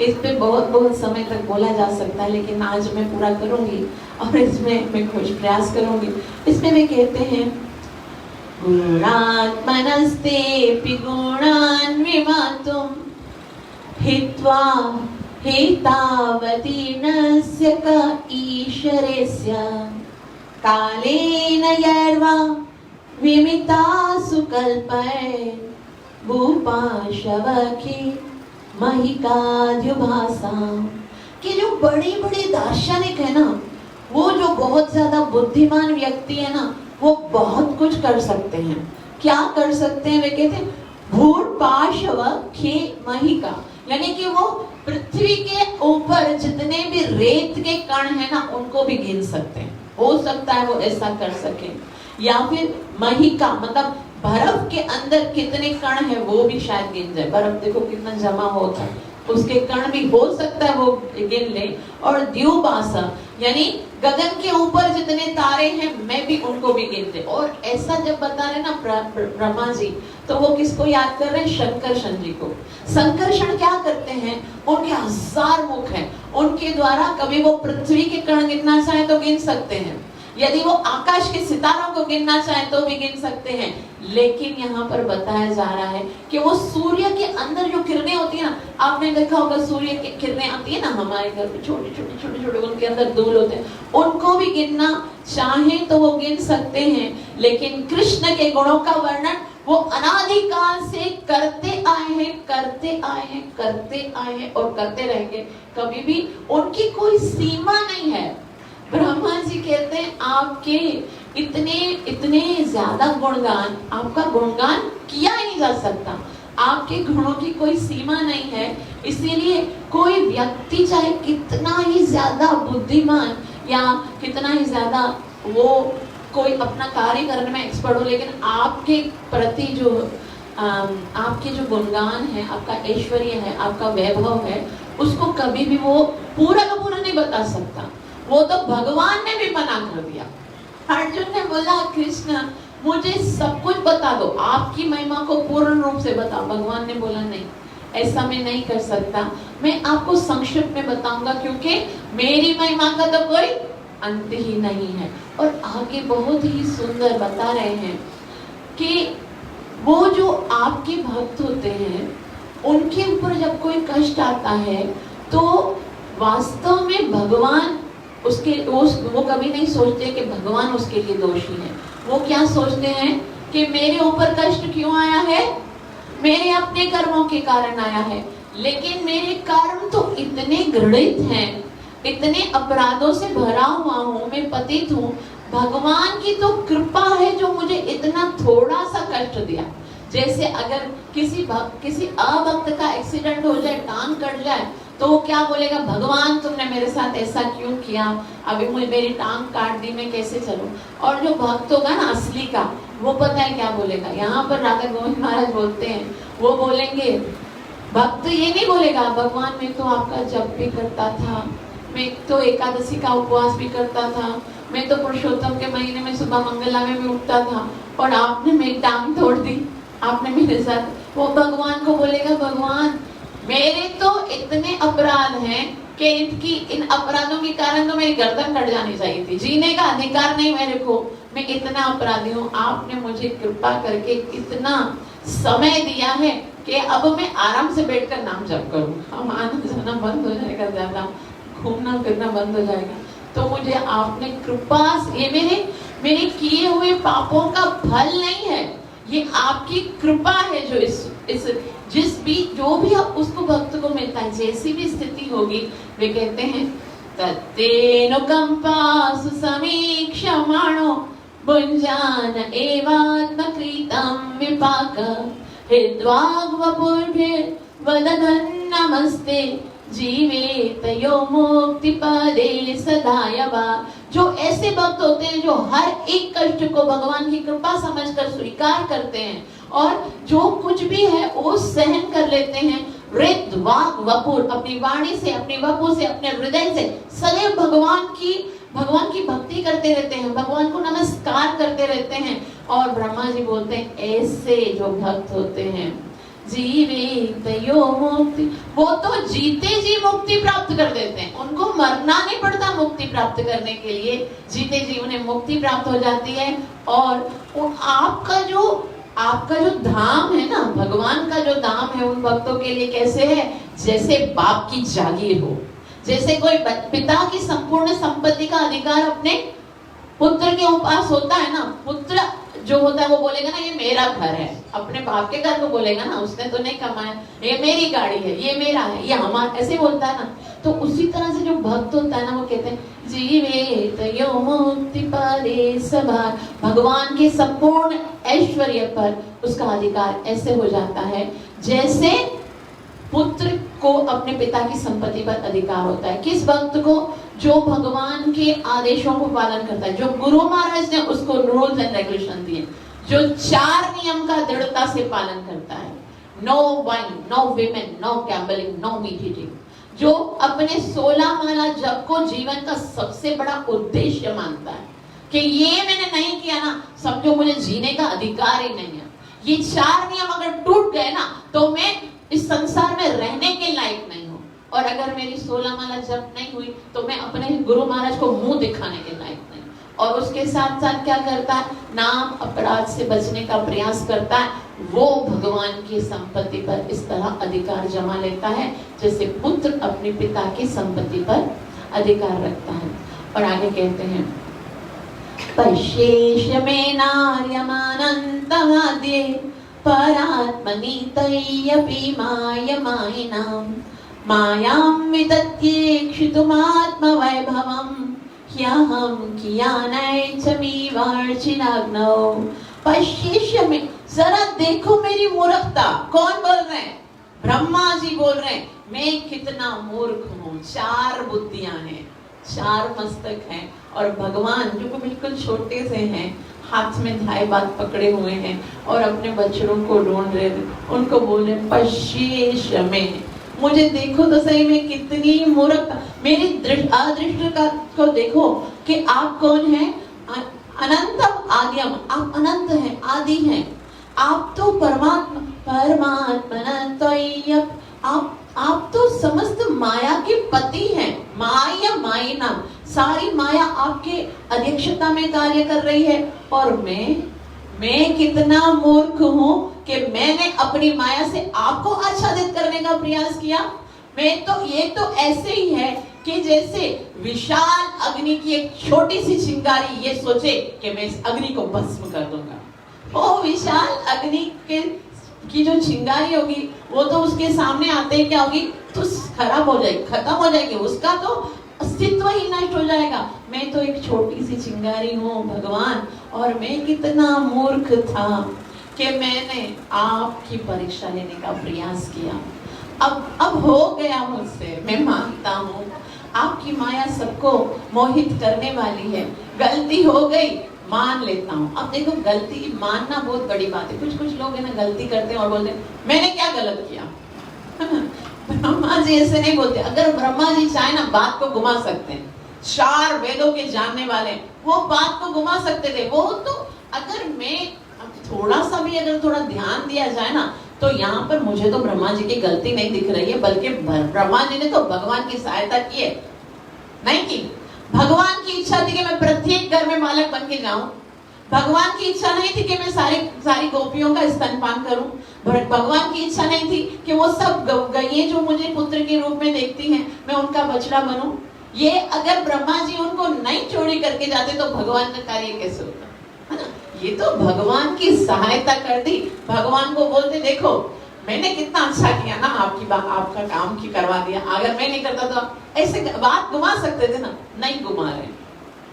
इस पे बहुत समय तक बोला जा सकता है, लेकिन आज मैं पूरा करूंगी और इसमें मैं कुछ प्रयास करूंगी। इसमें वे कहते हैं गुणात्मनस्तेऽपि गुणान् विमातुं हित्वा हेतावतीर्णस्य क ईश्वरस्य कालेन यर्वा विमितासु कल्पैः भूपाशवखे महिकाद्युभासा, कि जो बड़े दार्शनिक है ना वो जो बहुत ज्यादा बुद्धिमान व्यक्ति है ना, वो बहुत कुछ कर सकते हैं। क्या कर सकते हैं? वे कहते हैं भूर्पाशव खे महिका, यानी कि वो पृथ्वी के ऊपर जितने भी रेत के कण है ना, उनको भी गिन सकते हैं। हो सकता है वो ऐसा कर सके। या फिर महिका मतलब बर्फ के अंदर कितने कण है वो भी शायद गिन जाए। बर्फ देखो कितना जमा होता है, उसके कण भी हो सकता है वो गिन ले। और द्युबासा यानी गगन के ऊपर जितने तारे हैं मैं भी उनको भी गिन दे। और ऐसा जब बता रहे ना ब्रह्मा जी, तो वो किसको याद कर रहे हैं? शंकरषण जी को। शंकरषण क्या करते हैं? उनके 1000 मुख हैं, उनके द्वारा कभी वो पृथ्वी के कण गिनना चाहे तो गिन सकते हैं, यदि वो आकाश के सितारों को गिनना चाहे तो भी गिन सकते हैं। लेकिन यहाँ पर बताया जा रहा है कि वो सूर्य के अंदर जो किरणें होती है ना, आपने देखा होगा सूर्य की किरणें आती है ना हमारे घर में, छोटे छोटे उनके अंदर धूल होते हैं, उनको भी गिनना चाहे तो वो गिन सकते हैं। लेकिन कृष्ण के गुणों का वर्णन वो अनादिकाल से करते आए हैं और करते रहेंगे। कभी भी उनकी कोई सीमा नहीं है। ब्रह्मा जी कहते हैं आपके इतने ज्यादा गुणगान, आपका गुणगान किया ही नहीं जा सकता। आपके गुणों की कोई सीमा नहीं है। इसीलिए कोई व्यक्ति चाहे कितना ही ज्यादा बुद्धिमान या कितना ही ज्यादा वो कोई अपना कार्य करने में एक्सपर्ट हो, लेकिन आपके प्रति जो आपके जो गुणगान है, आपका ऐश्वर्य है, आपका वैभव है, उसको कभी भी वो पूरा का पूरा नहीं बता सकता। वो तो भगवान ने भी मना कर दिया। अर्जुन ने बोला कृष्ण मुझे सब कुछ बता दो, आपकी महिमा को पूर्ण रूप से बताओ। भगवान ने बोला नहीं, ऐसा मैं नहीं कर सकता, मैं आपको संक्षिप्त में बताऊंगा क्योंकि मेरी महिमा का तो कोई अंत ही नहीं है। और आगे बहुत ही सुंदर बता रहे हैं कि वो जो आपके भक्त होते हैं उनके ऊपर जब कोई कष्ट आता है तो वास्तव में भगवान वो कभी नहीं सोचते कि भगवान उसके लिए दोषी है। वो क्या सोचते हैं कि मेरे ऊपर कष्ट क्यों आया है? मेरे अपने कर्मों के कारण आया है। लेकिन मेरे कर्म तो इतने घृणित हैं, इतने अपराधों से भरा हुआ हूँ, मैं पतित हूँ। भगवान की तो कृपा है जो मुझे इतना थोड़ा सा कष्ट दिया। जैसे अगर किसी अभक्त का एक्सीडेंट हो जाए, टांग कट जाए, तो वो क्या बोलेगा? भगवान तुमने मेरे साथ ऐसा क्यों किया? अभी मुझे मेरी टांग काट दी, मैं कैसे चलूं? और जो भक्त होगा ना असली का, वो पता है क्या बोलेगा? यहाँ पर राधा गोविंद महाराज बोलते हैं, वो बोलेंगे, भक्त ये नहीं बोलेगा भगवान मैं तो आपका जप भी करता था, मैं तो एकादशी का उपवास भी करता था, मैं तो पुरुषोत्तम के महीने में सुबह मंगला में भी उठता था, और आपने मेरी टांग तोड़ दी, आपने मेरे साथ। वो भगवान को बोलेगा भगवान मेरे तो इतने अपराध हैं कि इन अपराधों के कारण तो मेरी गर्दन कट जानी चाहिए थी, जीने का अधिकार नहीं मेरे को, मैं इतना अपराधी हूँ। आपने मुझे कृपा करके इतना समय दिया है कि अब मैं आराम से बैठकर नाम जप करूँ, हम आना जाना बंद हो जाएगा, ज्यादा घूमना फिरना बंद हो जाएगा। तो मुझे आपने कृपा, ये मेरे किए हुए पापों का फल नहीं है, ये आपकी कृपा है जो जो भी आप उसको भक्त को मिलता है, जैसी भी स्थिति होगी। वे कहते हैं तत्तेनुकंपा सुसमीक्षमाणो भुञ्जान एवात्मकृतं विपाक हृद्वाग्वपुर्भिर्वदधन् नमस्ते जीवेत यो मुक्तिपदे सदायवा। जो ऐसे भक्त होते हैं जो हर एक कष्ट को भगवान की कृपा समझकर स्वीकार करते हैं और जो कुछ भी है वो सहन कर लेते हैं। हृद वाग वपुर, अपनी वाणी से, अपनी वपु से, अपने हृदय से सदैव भगवान की भक्ति करते रहते हैं, भगवान को नमस्कार करते रहते हैं। और ब्रह्मा जी बोलते हैं ऐसे जो भक्त होते हैं जीवित यो मुक्ति, वो तो जीते जी मुक्ति प्राप्त कर देते हैं, उनको मरना नहीं पड़ता मुक्ति प्राप्त करने के लिए, जीते जी उन्हें मुक्ति प्राप्त हो जाती है। और आपका जो धाम है ना, भगवान का जो धाम है उन भक्तों के लिए कैसे है? जैसे बाप की जागीर हो, जैसे कोई पिता की संपूर्ण संपत्ति का अधिकार अपने पुत्र के पास होता है ना। पुत्र जो होता है वो बोलेगा ना ये मेरा घर है, अपने बाप के घर को बोलेगा ना, उसने तो नहीं कमाया, ये मेरी गाड़ी है, ये मेरा है, ये हमारा, ऐसे बोलता है ना। तो उसी तरह से जो भक्त होता है ना, वो कहते हैं जीवेत यो मुक्ति पारे सभान। भगवान के संपूर्ण ऐश्वर्य पर उसका अधिकार ऐसे हो जाता है जैसे पुत्र को अपने पिता की संपत्ति पर अधिकार होता है। किस भक्त को? जो भगवान के आदेशों को पालन करता है, जो गुरु महाराज ने उसको रूल्स एंड रेगुलेशन दिए, जो 4 नियम का दृढ़ता से पालन करता है। No wine, no women, no gambling, no meat eating. जो अपने 16 माला जप को जीवन का सबसे बड़ा उद्देश्य मानता है कि ये मैंने नहीं किया ना, समझो मुझे जीने का अधिकार ही नहीं है। ये 4 नियम अगर टूट गए ना तो मैं इस संसार में रहने के लायक नहीं हूँ। और अगर मेरी 16 माला जप नहीं हुई तो मैं अपने गुरु महाराज को मुंह दिखाने के लायक नहीं। और उसके साथ साथ क्या करता है? नाम अपराध से बचने का प्रयास करता है। वो भगवान की संपत्ति पर इस तरह अधिकार जमा लेता है जैसे पुत्र अपने पिता की संपत्ति पर अधिकार रखता है। और आगे कहते हैं, पश्येष में नार्यमानन्तमाद्ये परात्मनि तय्यपि मायमायिनां मायां विदध्येक्षितुमात्मवैभवम् ह्यहं कियानैच्छमीवार्चिनाग्नौ। पश्येष में, जरा देखो मेरी मूर्खता। कौन बोल रहे हैं? ब्रह्मा जी बोल रहे हैं। मैं कितना मूर्ख हूँ। 4 बुद्धियां हैं, 4 मस्तक हैं, और भगवान जो बिल्कुल छोटे से हैं, हाथ में धाय बात पकड़े हुए हैं और अपने बच्चों को ढूंढ रहे हैं। उनको बोले पश्येष में, मुझे देखो तो सही में कितनी मूर्ख, मेरी अदृष्ट को देखो कि आप कौन हैं? अनंतम आद्यम, आप अनंत हैं, आदि हैं। आप तो परमात्मा आप तो समस्त माया के पति हैं। माया मायिना, सारी माया आपके अध्यक्षता में कार्य कर रही है। और मैं कितना मूर्ख हूँ कि मैंने अपनी माया से आपको आच्छादित करने का प्रयास किया। मैं तो, ये तो ऐसे ही है कि जैसे विशाल अग्नि की एक छोटी सी चिंगारी ये सोचे कि मैं इस अग्नि को भस्म कर दूंगा। वो विशाल अग्नि की जो चिंगारी होगी वो तो उसके सामने आते ही क्या होगी? तो खराब हो जाएगी, खत्म हो जाएगी, उसका तो अस्तित्व ही नष्ट हो जाएगा। मैं तो एक छोटी सी चिंगारी हूँ भगवान, और मैं कितना मूर्ख था कि मैंने आपकी परीक्षा लेने का प्रयास किया। अब हो गया मुझसे, मैं मानता हूँ आपकी माया सबको मोहित करने वाली है। गलती हो गई, मान लेता हूँ। अब देखो, गलती मानना बहुत बड़ी बात है। कुछ लोग है ना गलती करते हैं और बोलते हैं मैंने क्या गलत किया। ब्रह्मा जी ऐसे नहीं बोलते। अगर ब्रह्मा जी चाहे ना बात को घुमा सकते हैं। 4 वेदों के जानने वाले वो बात को घुमा सकते थे। वो तो अगर मैं थोड़ा सा भी अगर थोड़ा ध्यान दिया जाए ना तो यहाँ पर मुझे तो ब्रह्मा जी की गलती नहीं दिख रही है, बल्कि ब्रह्मा जी ने तो भगवान की सहायता की है, नहीं की। भगवान की इच्छा थी कि मैं प्रत्येक घर में बालक बन के जाऊं। भगवान की इच्छा नहीं थी कि मैं सारी गोपियों का स्तनपान करूं। भगवान की इच्छा नहीं थी कि वो सब गईएं जो मुझे पुत्र के रूप में देखती हैं मैं उनका बछड़ा बनूं। ये अगर ब्रह्मा जी उनको नहीं चोरी करके जाते तो भगवान का कार्य कैसे होता, है ना? ये तो भगवान की सहायता कर दी। भगवान को बोलते देखो मैंने कितना अच्छा किया ना, आपका काम की करवा दिया। अगर मैं नहीं करता तो ऐसे बात घुमा सकते थे ना, नहीं घुमा रहे।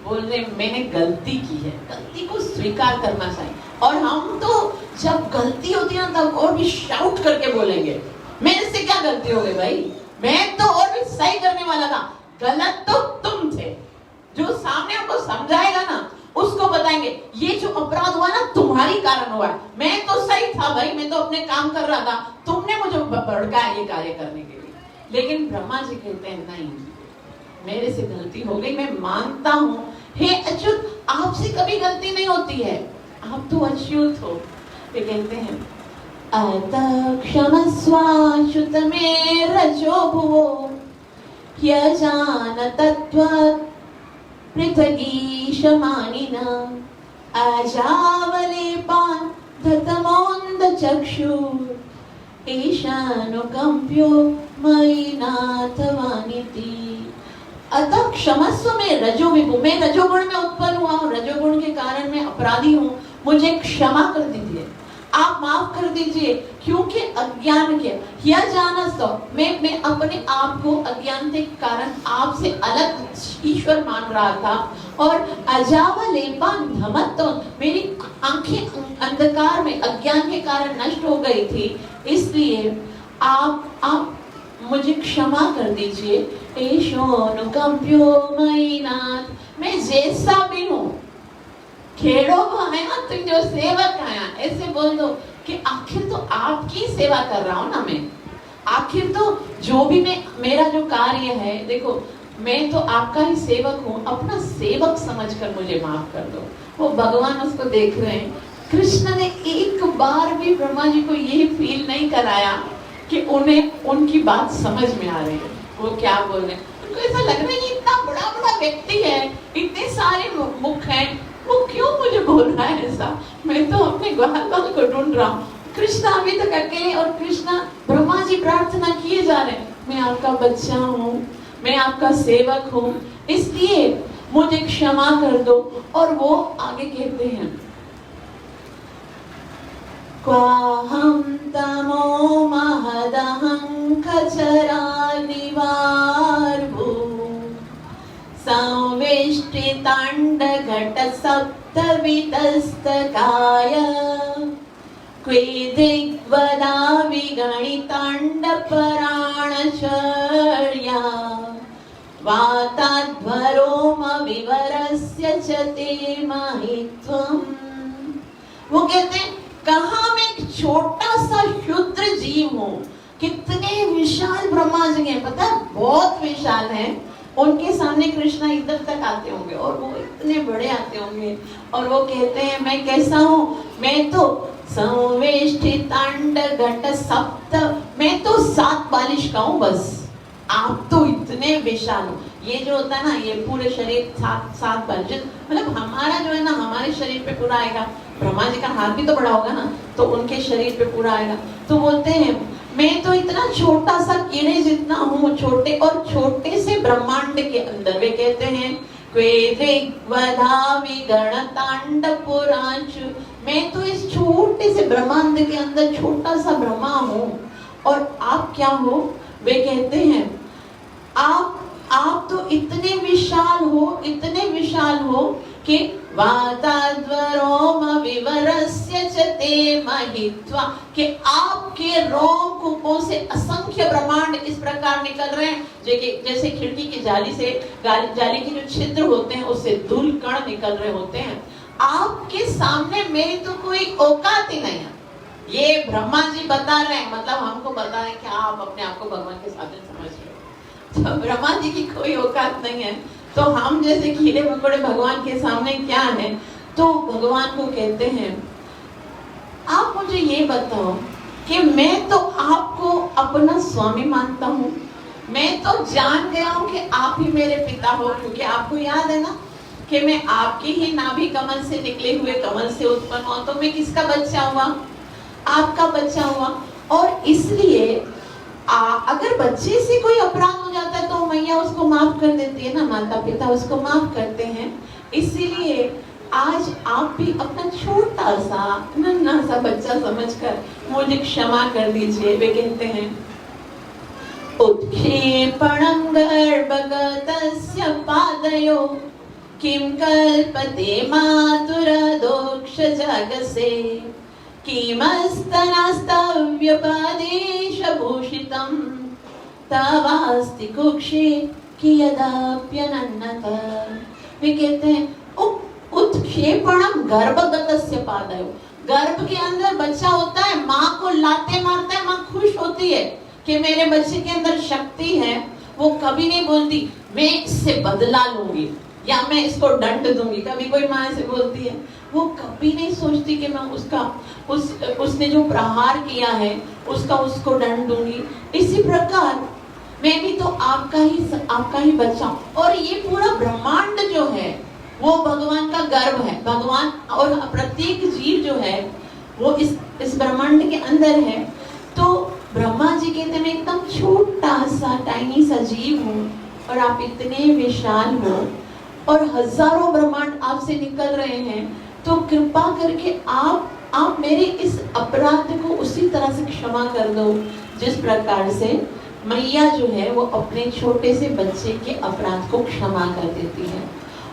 बोल रहे मैंने गलती की है। गलती को स्वीकार करना चाहिए। और हम तो जब गलती होती है ना तब और भी शाउट करके बोलेंगे मेरे से क्या गलती हो गई भाई, मैं तो और भी सही करने वाला था, गलत तो तुम थे। जो सामने हमको समझाएगा ना उसको बताएंगे ये जो अपराध हुआ ना तुम्हारी कारण हुआ है, मैं तो सही था भाई, मैं तो अपने काम कर रहा था, तुमने मुझे भड़काया ये कार्य करने के लिए। लेकिन ब्रह्मा जी कहते हैं नहीं, मेरे से गलती हो गई, मैं मानता हूँ। हे अच्युत, आपसे कभी गलती नहीं होती है, आप तो अच्युत हो। वे कहते हैं अत क्षमस्वाच्युत मे रजो भुवो ह्यजान तत्त्वात् पृथगीशमानिना अजावलेपान् धतमोन्दचक्षुः ईशानुकम्प्यो मयि नाथवानिति। अतः क्षमस्व में रजो विभु, मैं रजोगुण में उत्पन्न हुआ हूँ, रजोगुण के कारण मैं अपराधी हूँ, मुझे क्षमा कर दीजिए। आप माफ कर दीजिए, क्योंकि अज्ञान के यह जाना तो मैं अपने आप को अज्ञान के कारण आपसे अलग ईश्वर मान रहा था, और अजावलेपान्धमत तो मेरी आंखें अंधकार में अज्ञान के कारण नष्ट हो गई थी, इसलिए आप मुझे क्षमा कर दीजिए। एषोऽनुकंप्यो मयि नाथ, मैं जैसा भी हूँ, खेड़ो आया तुम जो सेवक आया, ऐसे बोल दो कि आखिर तो आपकी सेवा कर रहा हूँ ना मैं, आखिर तो जो भी मेरा जो कार्य है, देखो मैं तो आपका ही सेवक हूँ, अपना सेवक समझकर मुझे माफ कर दो। वो भगवान उसको देख रहे हैं। कृष्ण ने एक बार भी ब्रह्मा जी को ये फील नहीं कराया कि उन्हें उनकी बात समझ में आ रही है, वो क्या बोल रहे हैं। उनको ऐसा लग रहा है ये इतना बड़ा बड़ा व्यक्ति है, इतने सारे मुख हैं, वो क्यों मुझे बोल रहा है ऐसा, मैं तो अपने ग्वाल बाल को ढूंढ रहा हूँ। कृष्ण अभी तक अकेले, और कृष्ण ब्रह्मा जी प्रार्थना किए जा रहे हैं, मैं आपका बच्चा हूँ, मैं आपका सेवक हूँ, इसलिए मुझे क्षमा कर दो। और वो आगे कहते हैं, क्वाहं तमो महदहं खचरा निवार्भू संवेष्टितांड घट सप्तवितस्तकाय क्वे दिग्वदा विगणितांड पराणचर्या वाताध्वरोम विवरस्य च ते महित्वम्। वो कहते हैं कहा मैं एक छोटा सा क्षुद्र जीव हूँ, कितने विशाल ब्रह्मा जी हैं, पता है बहुत विशाल हैं, उनके सामने कृष्णा इधर तक आते होंगे और वो इतने बड़े आते होंगे, और वो कहते हैं मैं कैसा हूँ, मैं तो संवेष्टितांड घट सप्त, मैं तो 7 बालिश का हूँ बस, आप तो इतने विशाल हो। ये जो होता है ना, ये पूरे शरीर 7 बालिश, मतलब हमारा जो है ना, हमारे शरीर पे पूरा आएगा, ब्रह्मा जी का हाथ भी तो बड़ा होगा ना, तो उनके शरीर पे पूरा आएगा। तो बोलते हैं मैं तो इतना छोटा सा कीड़े जितना हूँ, छोटे, और छोटे से ब्रह्मांड के अंदर वे कहते हैं मैं तो इस छोटे से ब्रह्मांड के अंदर छोटा सा ब्रह्मा हूँ, और आप क्या हो, वे कहते हैं आप तो इतने विशाल हो, इतने विशाल हो कि वाताध्वरोम विवरस्य च ते महित्वा, कि आपके रोम कूपों से असंख्य ब्रह्मांड इस प्रकार निकल रहे हैं, जैसे खिड़की की जाली से, जाली के जो छिद्र होते हैं उससे धूल कण निकल रहे होते हैं। आपके सामने मेरी तो कोई औकात ही नहीं है। ये ब्रह्मा जी बता रहे हैं, मतलब हमको बता रहे हैं कि आप अपने आप को भगवान के साथ समझ रहे हो, तो ब्रह्मा जी की कोई औकात नहीं है, तो हम जैसे कीड़े मकोड़े भगवान के सामने क्या है। तो भगवान को कहते हैं आप मुझे ये बताओ कि मैं तो आपको अपना स्वामी मानता हूँ, मैं तो जान गया हूँ कि आप ही मेरे पिता हो, क्योंकि आपको याद है ना कि मैं आपके ही नाभि कमल से निकले हुए कमल से उत्पन्न हुआ, तो मैं किसका बच्चा हुआ, आपका बच्चा हुआ। और इसलिए अगर बच्चे से कोई अपराध हो जाता है तो मैया उसको माफ कर देती है ना, माता पिता उसको माफ करते हैं। इसीलिए आज आप भी अपना छोटा सा नन्हा सा बच्चा समझकर मुझे क्षमा कर दीजिए। वे कहते हैं उत्क्षेपणं गर्भगतस्य पादयो किं कल्पते मातुरदोक्ष जगसे किमस्तनस्तव्यपदेशभूषितं तवास्ति कुक्षे कियदाप्यनन्नतः। वे कहते हैं उत्क्षेपणं गर्भगतस्य पादयो, गर्भ के अंदर बच्चा होता है, माँ को लाते मारता है, माँ खुश होती है कि मेरे बच्चे के अंदर शक्ति है। वो कभी नहीं बोलती मैं इससे बदला लूंगी या मैं इसको दंड दूंगी, कभी कोई माँ ऐसे बोलती है? वो कभी नहीं सोचती कि मैं उसने जो प्रहार किया है उसको दंड दूंगी। इसी प्रकार मैं भी तो आपका ही बच्चा हूँ। और ये पूरा ब्रह्मांड जो है वो भगवान का गर्भ है। भगवान और प्रत्येक जीव जो है वो इस ब्रह्मांड के अंदर है। तो ब्रह्मा जी कहते हैं मैं एकदम छोटा सा टाइनी सा जीव हूँ और आप इतने विशाल हो और हजारों ब्रह्मांड आपसे निकल रहे हैं, तो कृपा करके आप आप मेरे इस अपराध को उसी तरह से क्षमा कर दो जिस प्रकार से मैया जो है वो अपने छोटे से बच्चे के अपराध को क्षमा कर देती है।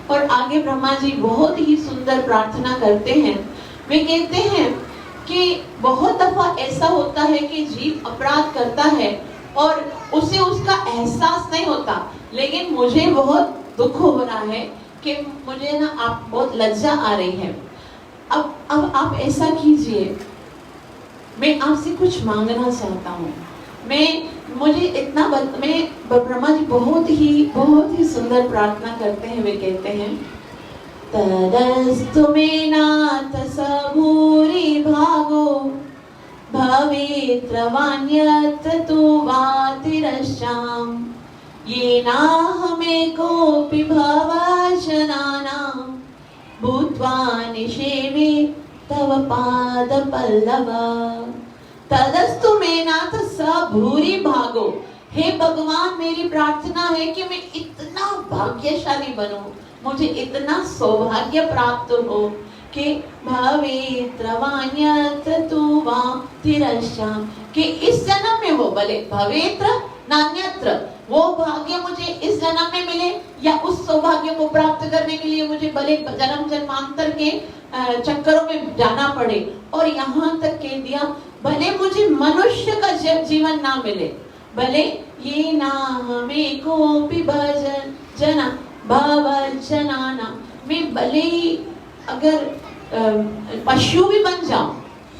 और आगे ब्रह्मा जी बहुत ही सुंदर प्रार्थना करते हैं। वे कहते हैं कि बहुत दफा ऐसा होता है कि जीव अपराध करता है और उसे उसका एहसास नहीं होता, लेकिन मुझे बहुत दुख हो रहा है कि मुझे ना आप बहुत लज्जा आ रही है। अब आप ऐसा कीजिए, मैं आपसे कुछ मांगना चाहता हूँ। मुझे इतना मैं ब्रह्मा जी बहुत ही सुंदर प्रार्थना करते हैं। वे कहते हैं तदस्तु मे नाथ सबूरि भागो भवेत्रवान्यत् तु वातिरश्चाम येनाहमे कोऽपि भवजनानां भूत्वा निषेवे तव पादपल्लव। तदस्तु मे नाथ सबूरि भागो। हे भगवान, मेरी प्रार्थना है कि मैं इतना भाग्यशाली बनूं, मुझे इतना सौभाग्य प्राप्त हो कि भवेत्रवान्यत्र तु वातिरश्चाम, कि इस जन्म में हो, भले भवेत्र नान्यत्र, वो भाग्य मुझे इस जन्म में मिले या उस सौभाग्य को प्राप्त करने के लिए मुझे भले जन्म जन्मांतर के चक्करों में जाना पड़े। और यहाँ तक कह दिया भले मुझे मनुष्य का जीवन ना मिले, भले ये ना हमें कोपि भजन जना भवजनाना, मैं भले अगर पशु भी बन जाऊं,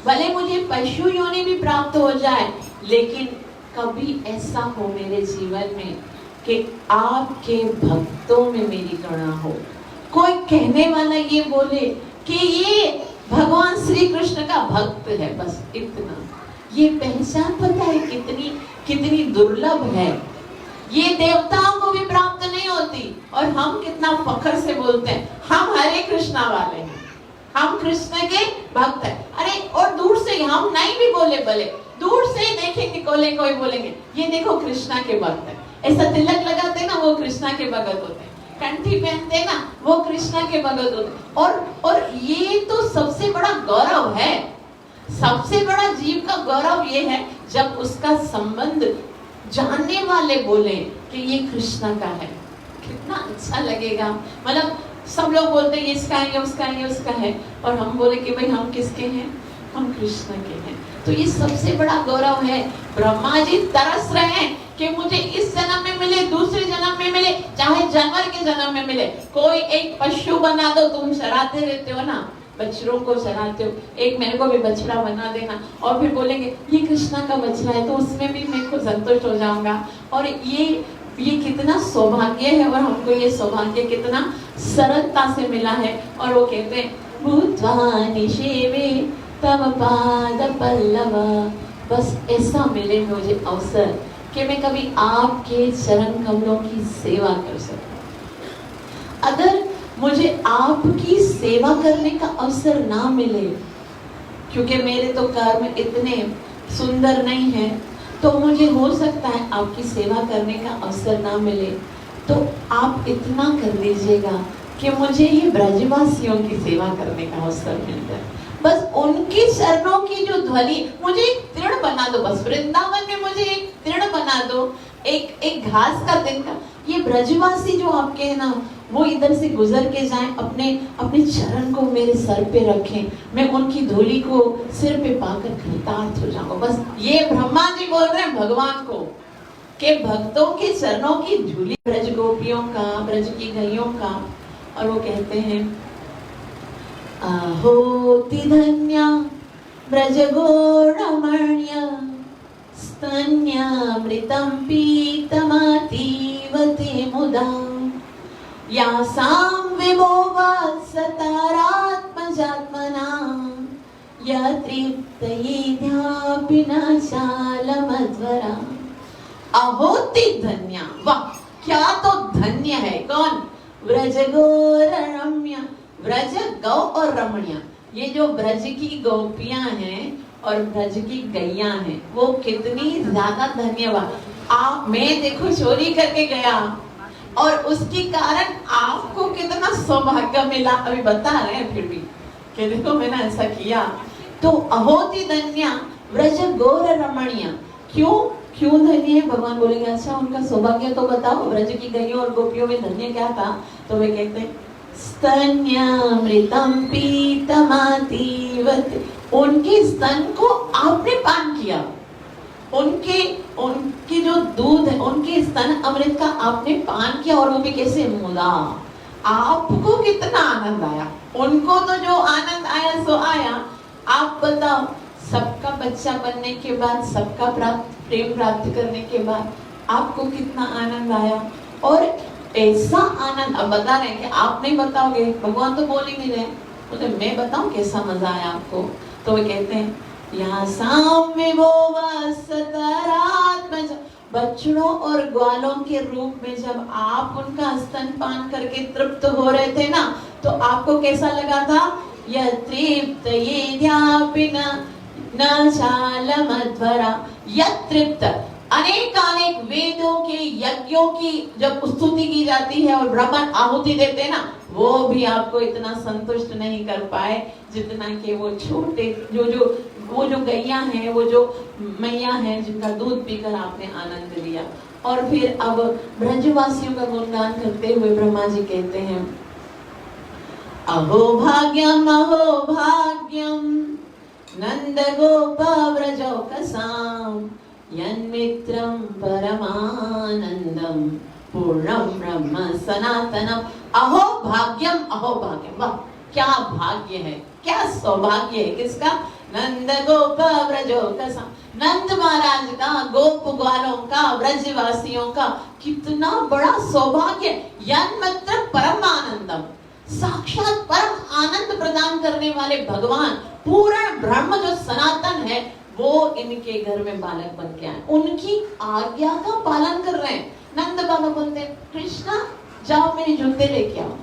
भले मुझे पशु योनि भी प्राप्त हो जाए, लेकिन कभी ऐसा हो मेरे जीवन में कि आपके भक्तों में मेरी गणना हो। कोई कहने वाला ये बोले कि ये भगवान श्री कृष्ण का भक्त है, बस इतना। ये पहचान पता है कितनी दुर्लभ है। ये देवताओं को भी प्राप्त नहीं होती, और हम कितना फख्र से बोलते हैं हम हरे कृष्णा वाले हैं, हम कृष्ण के भक्त हैं। अरे और दूर से हम नहीं भी बोले, भले दूर से ही देखेंगे कोई बोलेंगे ये देखो कृष्णा के भक्त है। ऐसा तिलक लगाते ना, वो कृष्णा के भगत होते हैं, कंठी पहनते ना, वो कृष्णा के भगत होते हैं। और ये तो सबसे बड़ा गौरव है, सबसे बड़ा जीव का गौरव ये है जब उसका संबंध जानने वाले बोले कि ये कृष्णा का है। कितना अच्छा लगेगा। मतलब सब लोग बोलते हैं ये इसका है, ये उसका है, ये उसका है, और हम बोले कि भाई हम किसके हैं, हम कृष्ण के हैं। तो ये सबसे बड़ा गौरव है। ब्रह्मा जी तरस रहे हैं कि मुझे इस जन्म में मिले, दूसरे जन्म में मिले, चाहे जानवर के जन्म में मिले। कोई एक पशु बना दो, तुम चराते रहते हो ना, बछड़ों को चराते हो, एक मेरे को भी बछड़ा बना देना, और फिर बोलेंगे ये कृष्णा का बछड़ा है, तो उसमें भी मेरे को संतुष्ट हो जाऊंगा। और ये कितना सौभाग्य है, और हमको ये सौभाग्य कितना सरलता से मिला है। और वो कहते हैं भूत्वा निषेवे तव पाद पल्लव, बस ऐसा मिले मुझे अवसर कि मैं कभी आपके चरण कमलों की सेवा कर सकूं। अगर मुझे आपकी सेवा करने का अवसर ना मिले, क्योंकि मेरे तो कर्म इतने सुंदर नहीं है, तो मुझे हो सकता है आपकी सेवा करने का अवसर ना मिले, तो आप इतना कर दीजिएगा कि मुझे ये ब्रजवासियों की सेवा करने का अवसर मिल जाए। बस उनकी चरणों की जो ध्वनि, मुझे एक तृण बना दो, बस वृंदावन में मुझे एक तृण बना दो, एक घास का तिनका। ये ब्रजवासी जो आपके हैं ना, वो इधर से गुजर के जाएं, अपने चरण को मेरे सर पे रखें, मैं उनकी धूली को सिर पे पाकर कृतार्थ हो जाऊंगा। बस ये ब्रह्मा जी बोल रहे हैं भगवान को कि भक्तों के चरणों की धूली, ब्रज गोपियों का, ब्रज की गैयों का। और वो कहते हैं आहोति धन्या ब्रज गौरमण्य स्तन्यामृतं पीतमतीव ते मुदा यासां विभो वत्सतारात्मजात्मनां यतृप्तयेध्यापि न शालमध्वरा। आहोति धन्या, वाह क्या तो धन्य है। कौन? ब्रज गौर रम्य, ब्रज गौ और रमणीय, ये जो ब्रज की गोपियां हैं और ब्रज की गैया हैं, वो कितनी ज्यादा धन्यवाद। आप, मैं देखो चोरी करके गया और उसके कारण आपको कितना सौभाग्य मिला। अभी बता रहे हैं फिर भी कि देखो मैंने ऐसा किया तो अहोति धन्या व्रज गोर रमणीय। क्यों धन्य है? भगवान बोलेंगे अच्छा उनका सौभाग्य तो बताओ, व्रज की गैयों और गोपियों में धन्य क्या था? तो वे कहते हैं स्तन्यामृतम पीतमातीवत, उनके स्तन को आपने पान किया, उनके जो दूध है, उनके स्तन अमृत का आपने पान किया, और वो भी कैसे? मुदा। आपको कितना आनंद आया, उनको तो जो आनंद आया सो आया। आप बताओ, सबका बच्चा बनने के बाद, सबका प्रेम प्राप्त करने के बाद आपको कितना आनंद आया। और ऐसा आनंद अब बता रहे हैं कि आप नहीं बताओगे, भगवान तो बोल ही नहीं रहे, बोले मैं बताऊं कैसा मजा आया आपको। तो वे कहते हैं यहाँ साम्य वो वसतरात्मज, बछड़ों और ग्वालों के रूप में जब आप उनका स्तनपान करके तृप्त हो रहे थे ना, तो आपको कैसा लगा था? यह तृप्त ये ध्यापिन न चालमध्वरा, यह तृप्त, अनेक वेदों के यज्ञों की जब स्तुति की जाती है और ब्राह्मण आहुति देते हैं ना, वो भी आपको इतना संतुष्ट नहीं कर पाए जितना कि वो छोटे वो जो गैया हैं, वो जो मैया हैं, जिनका दूध पीकर आपने आनंद लिया। और फिर अब ब्रजवासियों का गुणगान करते हुए ब्रह्मा जी कहते हैं अहो भाग्यम नंद गोप व्रजौकसाम यन्मित्रं परमानंदम पूर्णम ब्रह्म सनातनम। अहो भाग्यम, वाह क्या भाग्य है, क्या सौभाग्य है। किसका? नंद गोप व्रजौकसाम, नंद महाराज का, गोप ग्वालों का, व्रजवासियों का कितना बड़ा सौभाग्य। यन्मित्रं परमानंदम, साक्षात परम आनंद प्रदान करने वाले भगवान, पूर्ण ब्रह्म जो सनातन है, वो इनके घर में बालक बन के आए, उनकी आज्ञा का पालन कर रहे हैं। नंद बाबा बोलते हैं कृष्णा जाओ मेरे जूते लेके आओ।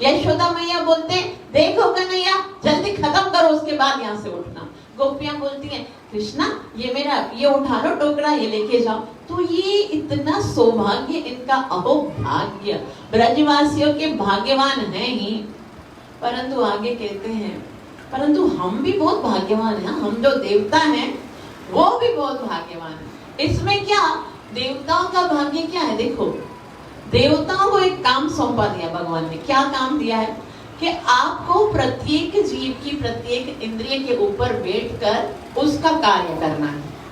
यशोदा मैया बोलते हैं देखो कन्हैया जल्दी खत्म करो, उसके बाद यहाँ से उठना। गोपियां बोलती हैं कृष्णा ये उठा लो टोकरा, ये लेके जाओ। तो ये इतना सौभाग्य इनका, अहो भाग्य। ब्रजवासियों के भाग्यवान हैं ही, परंतु आगे कहते हैं परंतु हम भी बहुत भाग्यवान हैं। हम जो देवता हैं वो भी बहुत भाग्यवान है। इसमें क्या देवताओं का भाग्य क्या है? देखो देवताओं को एक काम सौंपा दिया भगवान ने। क्या काम दिया है? कि आपको प्रत्येक जीव की प्रत्येक इंद्रिय के ऊपर बैठकर उसका कार्य करना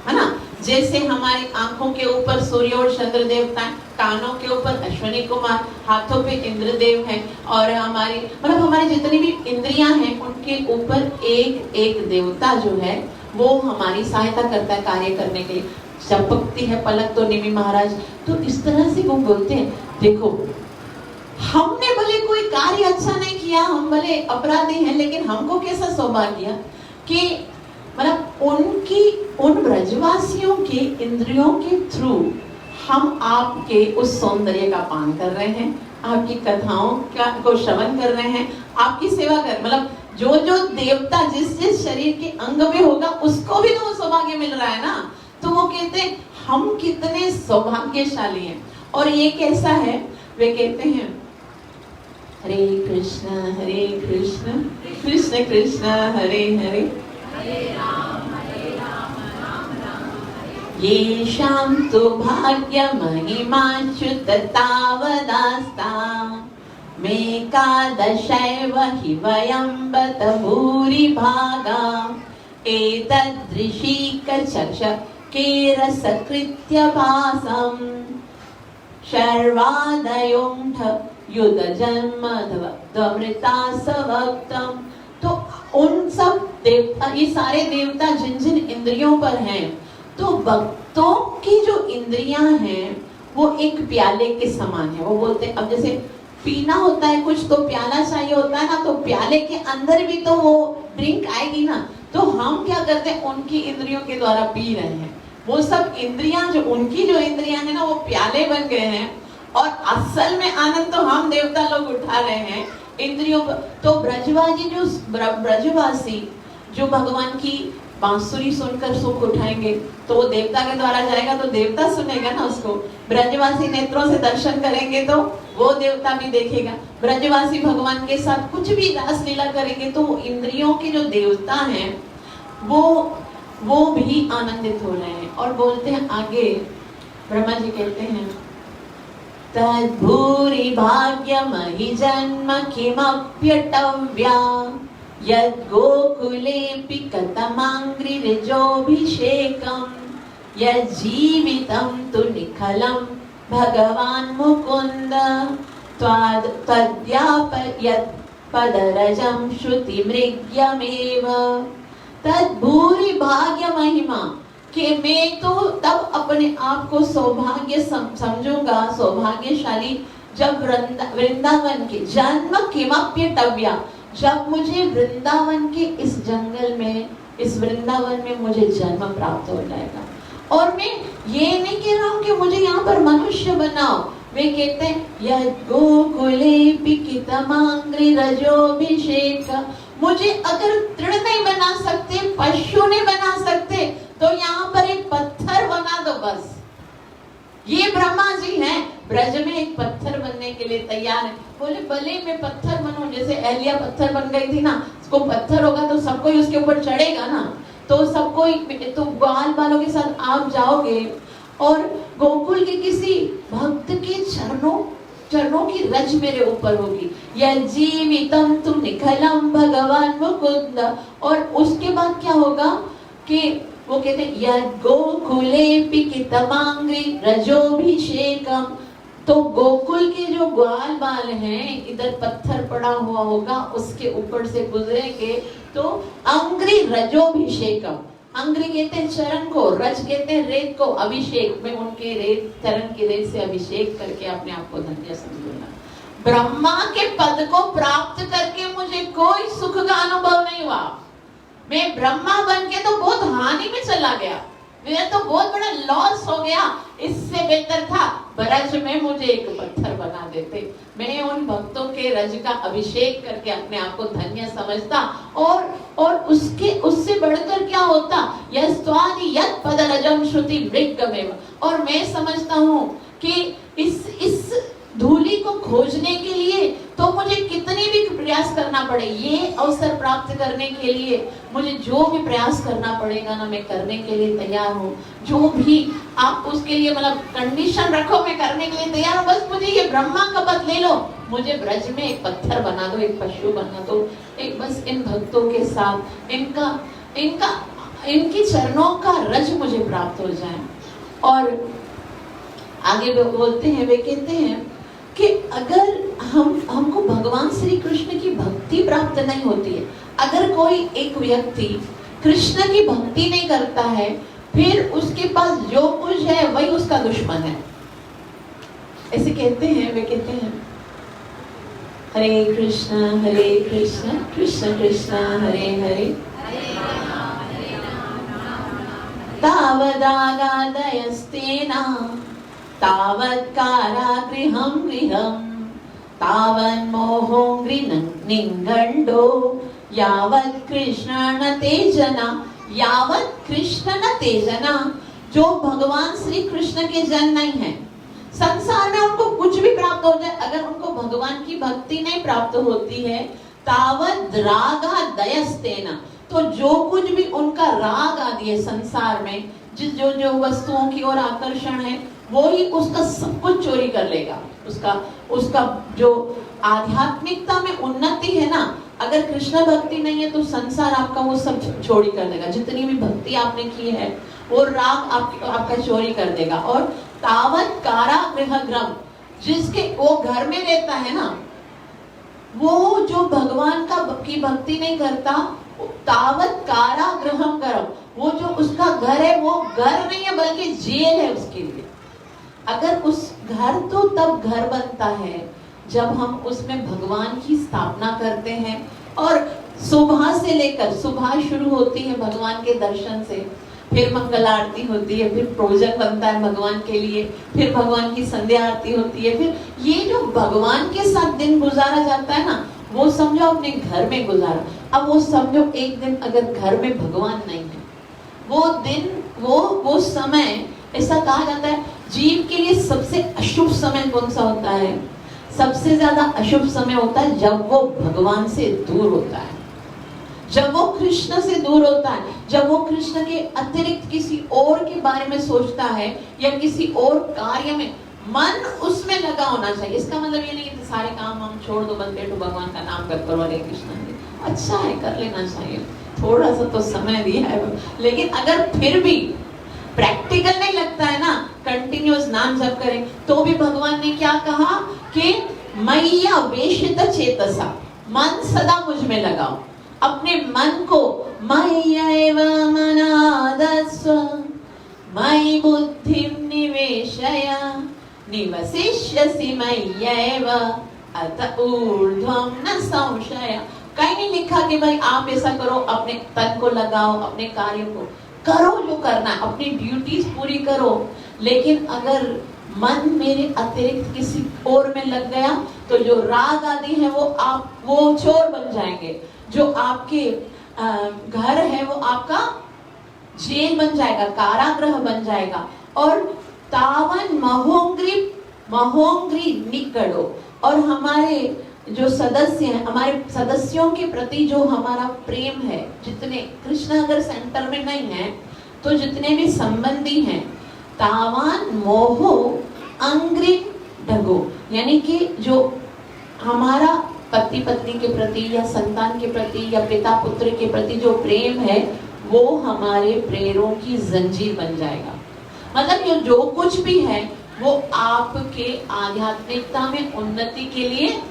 है ना। जैसे हमारी आंखों के ऊपर सूर्य और चंद्र देवता है, कानों के ऊपर अश्विनी कुमार, हाथों पे इंद्रदेव है, और हमारी जितनी भी इंद्रियां हैं उनके ऊपर एक एक देवता जो है वो हमारी सहायता करता है कार्य करने के लिए। चपकती है पलक तो निमि महाराज। तो इस तरह से वो बोलते हैं देखो हमने भले कोई कार्य अच्छा नहीं किया, हम भले अपराधी हैं, लेकिन हमको कैसा सौभाग्य कि उन ब्रजवासियों के इंद्रियों के थ्रू हम आपके उस सौंदर्य का पान कर रहे हैं, आपकी कथाओं को श्रवण कर रहे हैं, आपकी सेवा कर जो देवता जिस शरीर के अंग में होगा उसको भी तो सौभाग्य मिल रहा है ना। तो वो कहते हैं हम कितने सौभाग्यशाली हैं। और ये कैसा है? वे कहते हैं हरे कृष्ण कृष्ण कृष्ण हरे हरे, ये शाम तो भाग्य महिमाच्युत तावदास्ता मेकादशैव हि वयं बत भूरि भागा एतदृशीक चक्ष केरसकृत्य भासं शर्वादयोंठ युध जन्म दमृता सवक्तम। तो उन सब देवता, ये सारे देवता जिन जिन इंद्रियों पर हैं, तो भक्तों की जो इंद्रियां हैं वो एक प्याले के समान है। वो बोलते हैं अब जैसे पीना होता है कुछ तो प्याला चाहिए होता है ना, तो प्याले के अंदर भी तो वो ड्रिंक आएगी ना। तो हम क्या करते हैं उनकी इंद्रियों के द्वारा पी रहे हैं। वो सब इंद्रियां जो उनकी जो इंद्रियां है ना वो प्याले बन गए हैं, और असल में आनंद तो हम देवता लोग उठा रहे हैं इंद्रियों पर। तो ब्रजवासी जो भगवान की बांसुरी सुनकर सुख उठाएंगे तो वो देवता के द्वारा जाएगा तो देवता सुनेगा ना उसको। ब्रजवासी नेत्रों से दर्शन करेंगे तो वो देवता भी देखेगा। ब्रजवासी भगवान के साथ कुछ भी रास लीला करेंगे तो वो इंद्रियों के जो देवता हैं वो भी आनंदित हो रहे हैं। और बोलते हैं आगे, ब्रह्मा जी कहते हैं तद्भूरि भाग्यमहि जन्म किमप्यटव्या यद् गोकुलेऽपि कथमाङ्घ्रिरिजोऽभिषेकम् यज्जीवितं तु निखलं भगवान् मुकुन्द त्वद्यापयत् पदरजं श्रुतिमृग्यमेव तद्भूरि भाग्य महिमा कि मैं तो तब अपने आप को सौभाग्य समझूंगा, सौभाग्यशाली, जब वृंदावन के जन्म किमप्यटव्या, जब मुझे वृंदावन के इस जंगल में, इस वृंदावन में मुझे जन्म प्राप्त हो जाएगा। और मैं ये नहीं कह रहा हूँ कि मुझे यहाँ पर मनुष्य बनाओ, वे कहते हैं यद् गोकुलेऽपि कितमाङ्घ्रिरजोऽभिषेक, मुझे अगर तृण नहीं बना सकते, पशु नहीं बना सकते, तो यहाँ पर एक पत्थर बना दो बस। ये ब्रह्मा जी हैं, ब्रज में एक पत्थर बनने के लिए तैयार है। बोले भले मैं पत्थर बनूं, जैसे अहल्या पत्थर बन गई थी ना, उसको पत्थर होगा तो सब कोई उसके ऊपर चढ़ेगा ना, तो सब कोई, तो ग्वाल बालों के साथ आप जाओगे और गोकुल के किसी भक्त के चरणों की रज मेरे ऊपर होगी। यज्जीवितं तु निखलं भगवान् मुकुन्द। और उसके बाद क्या होगा कि वो कहते हैं यद् गोकुलेऽपि कितमाङ्घ्रिरजोऽभिषेकम्, तो गोकुल के जो ग्वाल बाल हैं, इधर पत्थर पड़ा हुआ होगा, उसके ऊपर से गुजरेंगे तो अंघ्रिरजोऽभिषेकम्, अंग्री कहते हैं चरण को, रज कहते हैं रेत को, अभिषेक में उनके रेत, चरण की रेत से अभिषेक करके अपने आप को धन्य समझूंगा। ब्रह्मा के पद को प्राप्त करके मुझे कोई सुख का अनुभव नहीं हुआ। मैं ब्रह्मा बन के तो बहुत हानि में चला गया, मेरा तो बहुत बड़ा लॉस हो गया। इससे बेहतर था ब्रज में मुझे एक पत्थर बना देते, मैं उन भक्तों के रज का अभिषेक करके अपने आप को धन्य समझता। और उससे बढ़कर क्या होता, यस्त्वादि यत् पदरजं श्रुति मृगमेव। और मैं समझता हूँ कि इस धूलि को खोजने के लिए तो मुझे कितनी भी प्रयास करना पड़े, ये अवसर प्राप्त करने के लिए मुझे जो भी प्रयास करना पड़ेगा ना, मैं करने के लिए तैयार हूँ। जो भी आप उसके लिए मतलब कंडीशन रखो, मैं करने के लिए तैयार हूँ। बस मुझे ये ब्रह्मा का पद ले लो, मुझे ब्रज में एक पत्थर बना दो, एक पशु बना दो, एक बस इन भक्तों के साथ इनकी चरणों का रज मुझे प्राप्त हो जाए। और आगे बोलते हैं, वे कहते हैं कि अगर हमको भगवान श्री कृष्ण की भक्ति प्राप्त नहीं होती है, अगर कोई एक व्यक्ति कृष्ण की भक्ति नहीं करता है, फिर उसके पास जो कुछ है वही उसका दुश्मन है। ऐसे कहते हैं, वे कहते हैं हरे कृष्ण कृष्ण कृष्ण हरे हरे तावदागादयस्तेना तावत् कारागृहं गृहं तावन्मोहो निगण्डो यावत् कृष्ण न तेजना, यावत् कृष्ण न तेजना। जो भगवान श्री कृष्ण के जन नहीं है, संसार में उनको कुछ भी प्राप्त हो जाए, अगर उनको भगवान की भक्ति नहीं प्राप्त होती है, तावत् रागादयस्तेना, तो जो कुछ भी उनका राग आदि है संसार में, जो वस्तुओं की ओर आकर्षण है, वो ही उसका सब कुछ चोरी कर लेगा। उसका जो आध्यात्मिकता में उन्नति है ना, अगर कृष्ण भक्ति नहीं है तो संसार आपका वो सब चोरी कर देगा। जितनी भी भक्ति आपने की है वो राग आपका चोरी कर देगा। और तावत् कारागृहग्रम, जिसके वो घर में रहता है ना, वो जो भगवान की भक्ति नहीं करता, तावत् कारागृहं गरम, वो जो उसका घर है वो घर नहीं है बल्कि जेल है उसके लिए। अगर उस घर तो तब घर बनता है जब हम उसमें भगवान की स्थापना करते हैं, और सुबह से लेकर, सुबह शुरू होती है भगवान के दर्शन से, फिर मंगल आरती होती है, फिर भोजन बनता है भगवान के लिए, फिर भगवान की संध्या आरती होती है, फिर ये जो भगवान के साथ दिन गुजारा जाता है ना, वो समझो अपने घर में गुजारा। अब वो समझो एक दिन अगर घर में भगवान नहीं है, वो दिन, वो समय, ऐसा कहा जाता है जीव के लिए सबसे अशुभ समय कौन सा होता है? सबसे ज्यादा अशुभ समय होता है जब वो भगवान से दूर होता है। जब वो कृष्ण से दूर होता है, जब वो कृष्ण के अतिरिक्त किसी और के बारे में सोचता है या किसी और कार्य में, मन उसमें लगा होना चाहिए। इसका मतलब ये नहीं कि सारे काम हम छोड़ दो, बस बैठो भगवान का नाम करते रहो, हरे कृष्ण। अच्छा है, कर लेना चाहिए, थोड़ा सा तो समय दिया है, लेकिन अगर फिर भी प्रैक्टिकल नहीं लगता है ना, कंटिन्यूअस नाम जप करें, तो भी भगवान ने क्या कहा कि मैया वेशित चेतसा, मन सदा मुझ में लगाओ। अपने मन को मय्यैव मनादस्व मयि बुद्धिं निवेशय निवसिष्यसि मय्यैव अत ऊर्ध्वं न संशय। कहीं नहीं लिखा कि भाई आप ऐसा करो, अपने तन को लगाओ, अपने कार्य को करो जो करना है, अपनी ड्यूटीज पूरी करो, लेकिन अगर मन मेरे अतिरिक्त किसी और में लग गया तो जो राग आदि है वो चोर बन जाएंगे, जो आपके घर है वो आपका जेल बन जाएगा, कारागृह बन जाएगा। और तावन महोंग्री निकड़ो, और हमारे जो सदस्य हैं, हमारे सदस्यों के प्रति जो हमारा प्रेम है, जितने कृष्ण अगर सेंटर में नहीं है तो जितने भी संबंधी हैं, तावान मोहो अंग्री ढगो, यानी कि जो हमारा पति पत्नी के प्रति या संतान के प्रति या पिता पुत्र के प्रति जो प्रेम है वो हमारे पैरों की जंजीर बन जाएगा। मतलब ये जो कुछ भी है वो आपके आध्यात्मिकता में उन्नति के लिए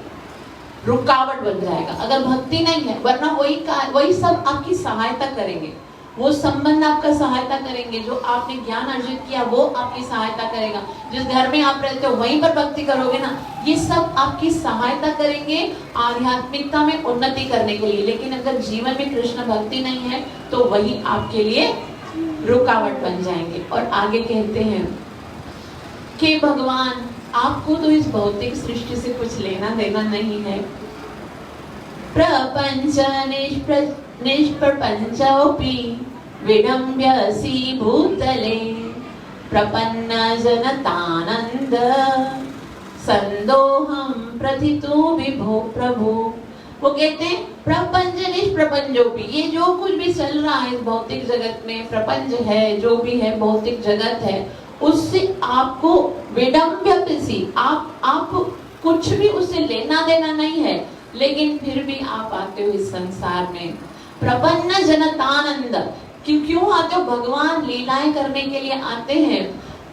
रुकावट बन जाएगा अगर भक्ति नहीं है, वरना वही सब आपकी सहायता करेंगे, वो संबंध आपका सहायता करेंगे, जो आपने ज्ञान अर्जित किया वो आपकी सहायता करेगा, जिस घर में आप रहते हो वहीं पर भक्ति करोगे ना, ये सब आपकी सहायता करेंगे आध्यात्मिकता में उन्नति करने के लिए। लेकिन अगर जीवन में कृष्ण भक्ति नहीं है तो वही आपके लिए रुकावट बन जाएंगे। और आगे कहते हैं कि भगवान आपको तो इस भौतिक सृष्टि से कुछ लेना देना नहीं है। प्रपंच निष्प्रपंचोऽपि विडम्ब्यसि भूतले प्रपन्न जनतानंद संदोहम प्रथितो विभो प्रभु। वो कहते हैं प्रपंच निष्प्रपंचोऽपि, ये जो कुछ भी चल रहा है इस भौतिक जगत में, प्रपंच है, जो भी है भौतिक जगत है, उससे आपको विडम्ब्यसि, आप कुछ भी उससे लेना देना नहीं है, लेकिन फिर भी आप आते हो इस संसार में। प्रपन्न जनतानंद, क्यों आते हो? भगवान लीलाएं करने के लिए आते हैं,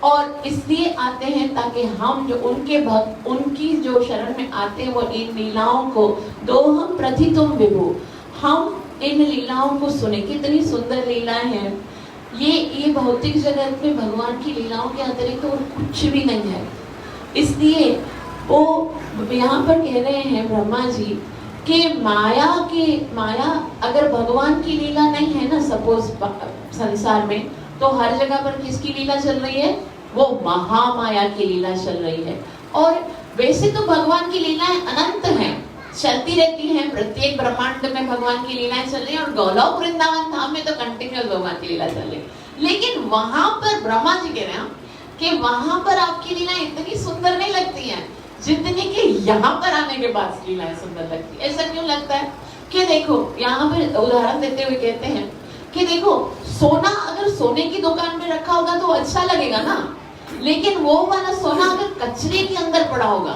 और इसलिए आते हैं ताकि हम जो उनके भक्त, उनकी जो शरण में आते हैं वो इन लीलाओं को दोहम प्रथितुम विभु, हम इन लीलाओं को सुने। कितनी सुंदर लीलाएं हैं ये भौतिक जगत में भगवान की लीलाओं के अतिरिक्त तो और कुछ भी नहीं है। इसलिए वो यहाँ पर कह रहे हैं ब्रह्मा जी कि माया अगर भगवान की लीला नहीं है ना, सपोज संसार में, तो हर जगह पर किसकी लीला चल रही है? वो महामाया की लीला चल रही है। और वैसे तो भगवान की लीलाएं अनंत हैं, चलती रहती हैं, प्रत्येक ब्रह्मांड में भगवान की लीलाएं चल रही हैं, और गौलव वृंदावन धाम में तो कंटिन्यूअस भगवान की लीला चल रही है। लेकिन वहां पर ब्रह्मा जी कह रहे हैं कि वहां पर आपकी लीलाएं इतनी सुंदर नहीं लगती हैं जितनी कि यहाँ पर आने के बाद लीलाएं सुंदर लगती है। ऐसा क्यों लगता है? कि देखो यहाँ पर उदाहरण देते हुए कहते हैं कि देखो सोना अगर सोने की दुकान में रखा होगा तो अच्छा लगेगा ना, लेकिन वो वाला सोना अगर कचरे के अंदर पड़ा होगा,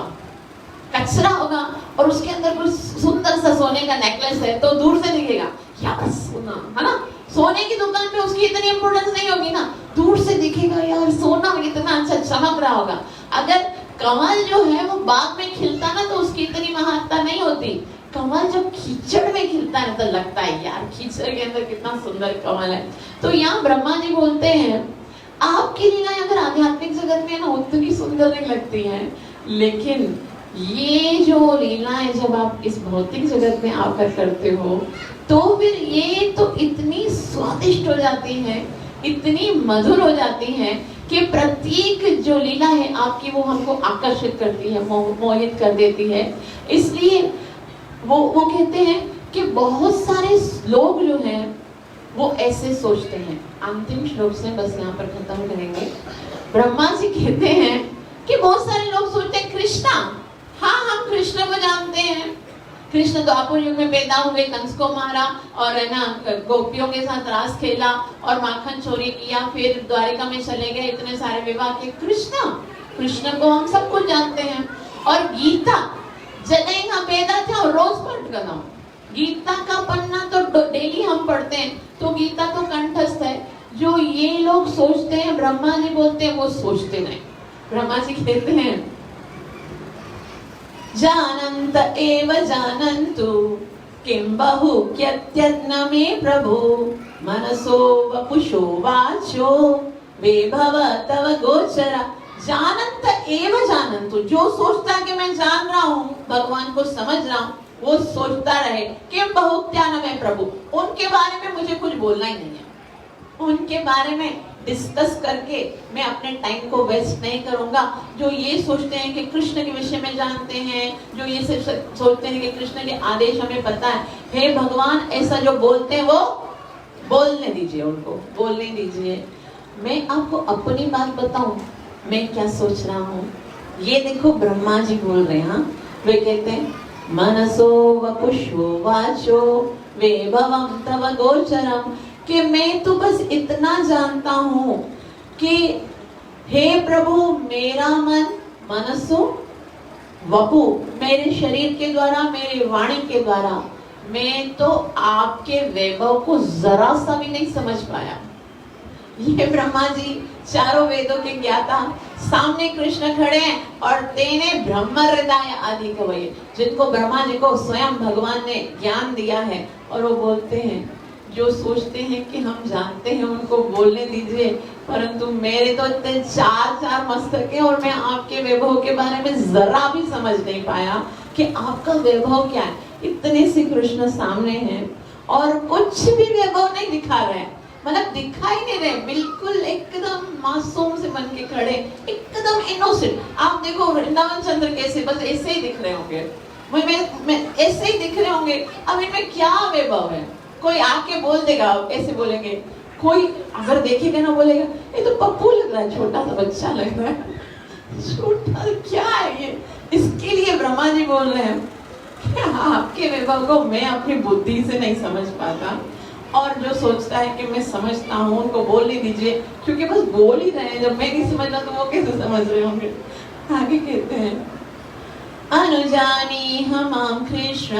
कचरा होगा, और उसके अंदर कोई सुंदर सा सोने का नेकलेस है तो दूर से दिखेगा यार सोना है ना। सोने की दुकान में उसकी इतनी इंपोर्टेंस नहीं होगी ना, दूर से दिखेगा यार सोना कितना अच्छा चमक रहा होगा। अगर कमल जो है वो बाग में खिलता ना तो उसकी इतनी महत्ता नहीं होती। कमल जब कीचड़ में खिलता है तो लगता है यार कीचड़ के अंदर कितना सुंदर कमल है। तो यहाँ ब्रह्मा जी बोलते हैं आपकी लीलाएं अगर आध्यात्मिक जगत में ना उतनी सुंदर नहीं लगती हैं, लेकिन ये जो लीलाएं जब आप इस भौतिक जगत में आकर करते हो तो फिर ये तो इतनी स्वादिष्ट हो जाती है, इतनी मधुर हो जाती है कि प्रत्येक जो लीला है आपकी वो हमको आकर्षित करती है, मोहित कर देती है। इसलिए वो कहते हैं कि बहुत सारे लोग जो हैं वो ऐसे सोचते हैं। अंतिम श्लोक से बस यहाँ पर खत्म करेंगे। ब्रह्मा जी कहते हैं कि बहुत सारे लोग सोचते हैं कृष्णा, हाँ हम कृष्ण को जानते हैं, कृष्ण द्वापर युग में पैदा हुए, कंस को मारा और है ना गोपियों के साथ रास खेला और माखन चोरी किया, फिर द्वारिका में चले गए, इतने सारे विवाह के। कृष्ण को हम सब कुछ जानते हैं। और गीता जब यहाँ पैदा थे और रोज पढ़ कर गीता का पन्ना तो डेली हम पढ़ते हैं, तो गीता तो कंठस्थ है। जो ये लोग सोचते हैं, ब्रह्मा जी बोलते हैं, वो सोचते नहीं। ब्रह्मा जी कहते हैं जानन्त एव जानन्तु किं बहु क्यत्यज्ञ मे प्रभु मनसो वपुषो वाचो विभव तव गोचरा। जानन्त एव जानन्तु, जो सोचता है कि मैं जान रहा हूँ, भगवान को समझ रहा हूँ, वो सोचता रहे किं बहु क्यज्ञ मे प्रभु। उनके बारे में मुझे कुछ बोलना ही नहीं है, उनके बारे में डिस्कस करके मैं अपने टाइम को वेस्ट नहीं करूंगा। जो ये सोचते हैं कि कृष्ण के विषय में जानते हैं, जो ये सोचते हैं कि कृष्ण के आदेश हमें पता है, हे भगवान ऐसा जो बोलते हैं वो बोलने दीजिए, उनको बोलने दीजिए। मैं आपको अपनी बात बताऊं, मैं क्या सोच रहा हूँ। ये देखो ब्रह्मा जी बोल रहे हैं, वे कहते हैं मनसो वपुषो वाचो वैभवं तव गोचरम, कि मैं तो बस इतना जानता हूँ कि हे प्रभु मेरा मन, मनसो वपु, मेरे शरीर के द्वारा, मेरी वाणी के द्वारा मैं तो आपके वैभव को जरा सा भी नहीं समझ पाया। ये ब्रह्मा जी चारों वेदों के ज्ञाता, सामने कृष्ण खड़े हैं और तेने ब्रह्म हृदय आदि कवये, जिनको ब्रह्मा जी को स्वयं भगवान ने ज्ञान दिया है, और वो बोलते हैं जो सोचते हैं कि हम जानते हैं उनको बोलने दीजिए, परंतु मेरे तो इतने चार मस्तक हैं और मैं आपके वैभव के बारे में जरा भी समझ नहीं पाया कि आपका वैभव क्या है। इतने से कृष्ण सामने हैं और कुछ भी वैभव नहीं दिखा रहे, मतलब दिखाई नहीं रहे, बिल्कुल एकदम मासूम से बन के खड़े, एकदम इनोसेंट। आप देखो वृंदावन चंद्र कैसे, बस ऐसे ही दिख रहे होंगे, मैं ऐसे ही दिख रहे होंगे। अब इनमें क्या वैभव है, कोई आके बोल देगा, ऐसे बोलेंगे, कोई अगर देखेगा ना बोलेगा ये तो पप्पू लग रहा है, छोटा सा बच्चा लग रहा है, छोटा क्या है ये। इसके लिए ब्रह्मा जी बोल रहे हैं कि आपके वैभव को मैं अपनी बुद्धि से नहीं समझ पाता, और जो सोचता है कि मैं समझता हूँ उनको बोलने दीजिए, क्योंकि बस बोल ही रहे हैं, जब मैं नहीं समझ रहा तो वो कैसे समझ रहे होंगे। आगे कहते हैं अनुजानी हम कृष्ण